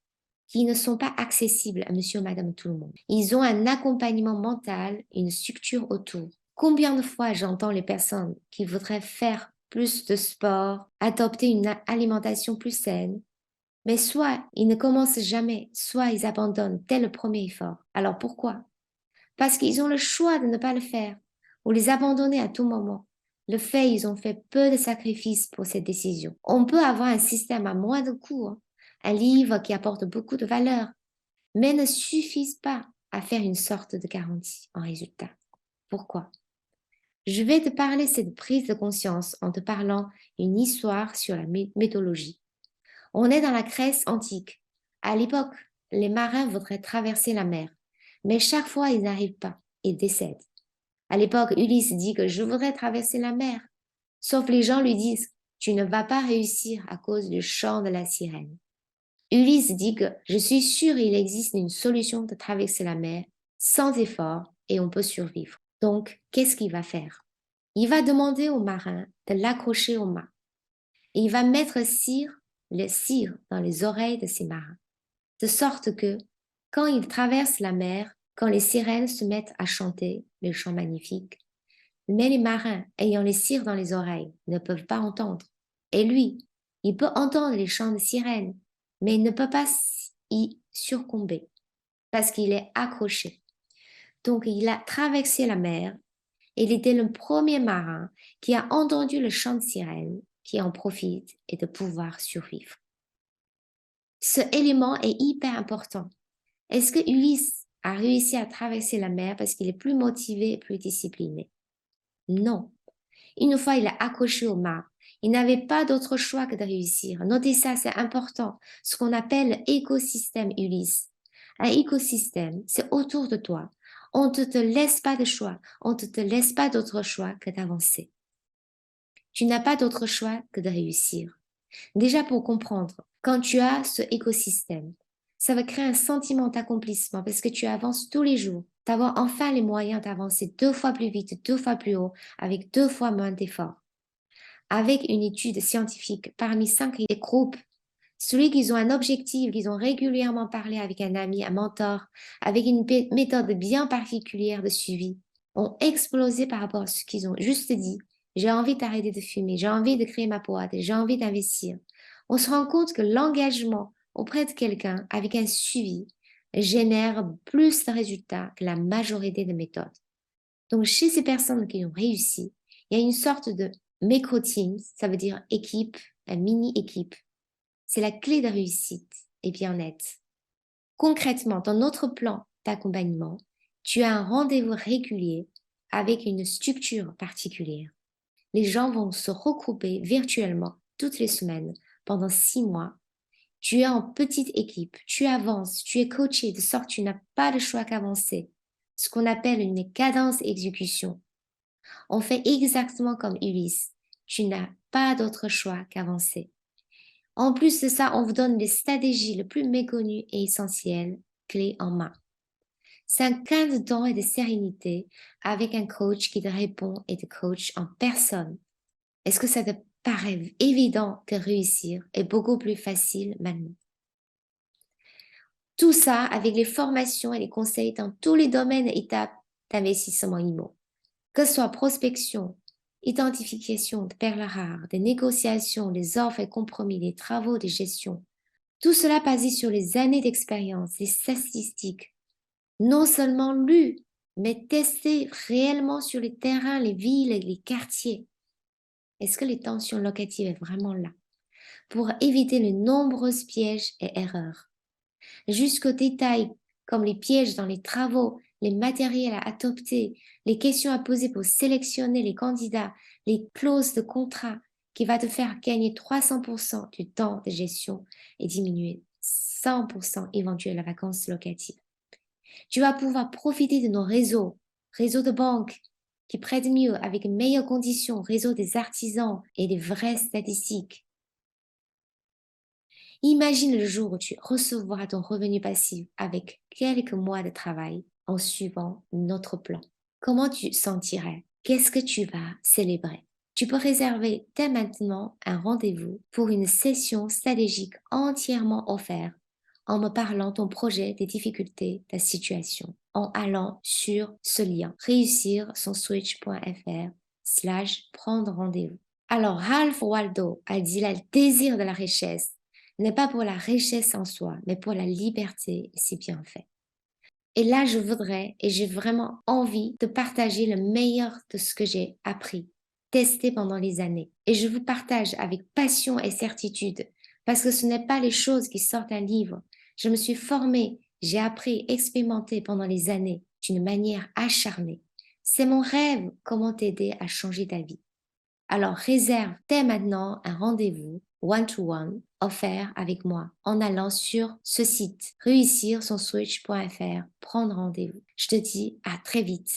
qui ne sont pas accessibles à monsieur, madame, tout le monde. Ils ont un accompagnement mental, une structure autour. Combien de fois j'entends les personnes qui voudraient faire plus de sport, adopter une alimentation plus saine, mais soit ils ne commencent jamais, soit ils abandonnent dès le premier effort. Alors pourquoi? Parce qu'ils ont le choix de ne pas le faire ou les abandonner à tout moment. Le fait, ils ont fait peu de sacrifices pour cette décision. On peut avoir un système à moins de coûts, hein, un livre qui apporte beaucoup de valeur, mais ne suffisent pas à faire une sorte de garantie en résultat. Pourquoi? Je vais te parler de cette prise de conscience en te parlant une histoire sur la mythologie. On est dans la Grèce antique. À l'époque, les marins voudraient traverser la mer, mais chaque fois ils n'arrivent pas et décèdent. À l'époque, Ulysse dit que je voudrais traverser la mer, sauf les gens lui disent tu ne vas pas réussir à cause du chant de la sirène. Ulysse dit que je suis sûr il existe une solution de traverser la mer sans effort et on peut survivre. Donc, qu'est-ce qu'il va faire? Il va demander aux marins de l'accrocher au mât. Et il va mettre le cire dans les oreilles de ces marins, de sorte que quand ils traversent la mer, quand les sirènes se mettent à chanter le chant magnifique, mais les marins ayant les cires dans les oreilles ne peuvent pas entendre. Et lui, il peut entendre les chants de sirènes, mais il ne peut pas y succomber parce qu'il est accroché. Donc il a traversé la mer et il était le premier marin qui a entendu le chant de sirène, qui en profite et de pouvoir survivre. Ce élément est hyper important. Est-ce que Ulysse a réussi à traverser la mer parce qu'il est plus motivé et plus discipliné? Non. Une fois il a accroché au mât, il n'avait pas d'autre choix que de réussir. Notez ça, c'est important. Ce qu'on appelle l'écosystème Ulysse. Un écosystème, c'est autour de toi. On ne te laisse pas de choix. On ne te laisse pas d'autre choix que d'avancer. Tu n'as pas d'autre choix que de réussir. Déjà pour comprendre, quand tu as ce écosystème, ça va créer un sentiment d'accomplissement parce que tu avances tous les jours, d'avoir enfin les moyens d'avancer 2 fois plus vite, 2 fois plus haut, avec 2 fois moins d'efforts. Avec une étude scientifique parmi 5 groupes, celui qui ont un objectif, qu'ils ont régulièrement parlé avec un ami, un mentor, avec une méthode bien particulière de suivi, ont explosé par rapport à ce qu'ils ont juste dit. J'ai envie d'arrêter de fumer, j'ai envie de créer ma boîte, j'ai envie d'investir. On se rend compte que l'engagement auprès de quelqu'un avec un suivi génère plus de résultats que la majorité des méthodes. Donc, chez ces personnes qui ont réussi, il y a une sorte de micro-team, ça veut dire équipe, un mini-équipe. C'est la clé de réussite et bien-être. Concrètement, dans notre plan d'accompagnement, tu as un rendez-vous régulier avec une structure particulière. Les gens vont se regrouper virtuellement toutes les semaines pendant 6 mois. Tu es en petite équipe, tu avances, tu es coaché de sorte que tu n'as pas le choix qu'avancer. Ce qu'on appelle une cadence exécution. On fait exactement comme Ulysse. Tu n'as pas d'autre choix qu'avancer. En plus de ça, on vous donne les stratégies les plus méconnues et essentielles, clés en main. C'est un gain de temps et de sérénité avec un coach qui te répond et te coach en personne. Est-ce que ça te paraît évident que réussir est beaucoup plus facile maintenant? Tout ça avec les formations et les conseils dans tous les domaines et étapes d'investissement immo, que ce soit prospection, identification de perles rares, des négociations, des offres et compromis, des travaux de gestion. Tout cela basé sur les années d'expérience, les statistiques, non seulement lues, mais testées réellement sur les terrains, les villes et les quartiers. Est-ce que les tensions locatives sont vraiment là? Pour éviter les nombreux pièges et erreurs. Jusqu'aux détails comme les pièges dans les travaux, les matériels à adopter, les questions à poser pour sélectionner les candidats, les clauses de contrat qui va te faire gagner 300% du temps de gestion et diminuer 100% éventuelles la vacances locatives. Tu vas pouvoir profiter de nos réseaux de banques qui prêtent mieux avec de meilleures conditions, réseau des artisans et des vraies statistiques. Imagine le jour où tu recevras ton revenu passif avec quelques mois de travail en suivant notre plan. Comment tu sentirais? Qu'est-ce que tu vas célébrer? Tu peux réserver dès maintenant un rendez-vous pour une session stratégique entièrement offerte en me parlant ton projet, des difficultés, ta situation, en allant sur ce lien réussir-son-switch.fr/prendre rendez-vous. Alors, Ralph Waldo a dit le désir de la richesse n'est pas pour la richesse en soi, mais pour la liberté et ses bienfaits. Et là, je voudrais et j'ai vraiment envie de partager le meilleur de ce que j'ai appris, testé pendant les années. Et je vous partage avec passion et certitude, parce que ce n'est pas les choses qui sortent d'un livre. Je me suis formée, j'ai appris, expérimenté pendant les années d'une manière acharnée. C'est mon rêve, comment t'aider à changer ta vie. Alors réserve dès maintenant un rendez-vous one-to-one offert avec moi en allant sur ce site réussir-son-switch.fr, prendre rendez-vous. Je te dis à très vite.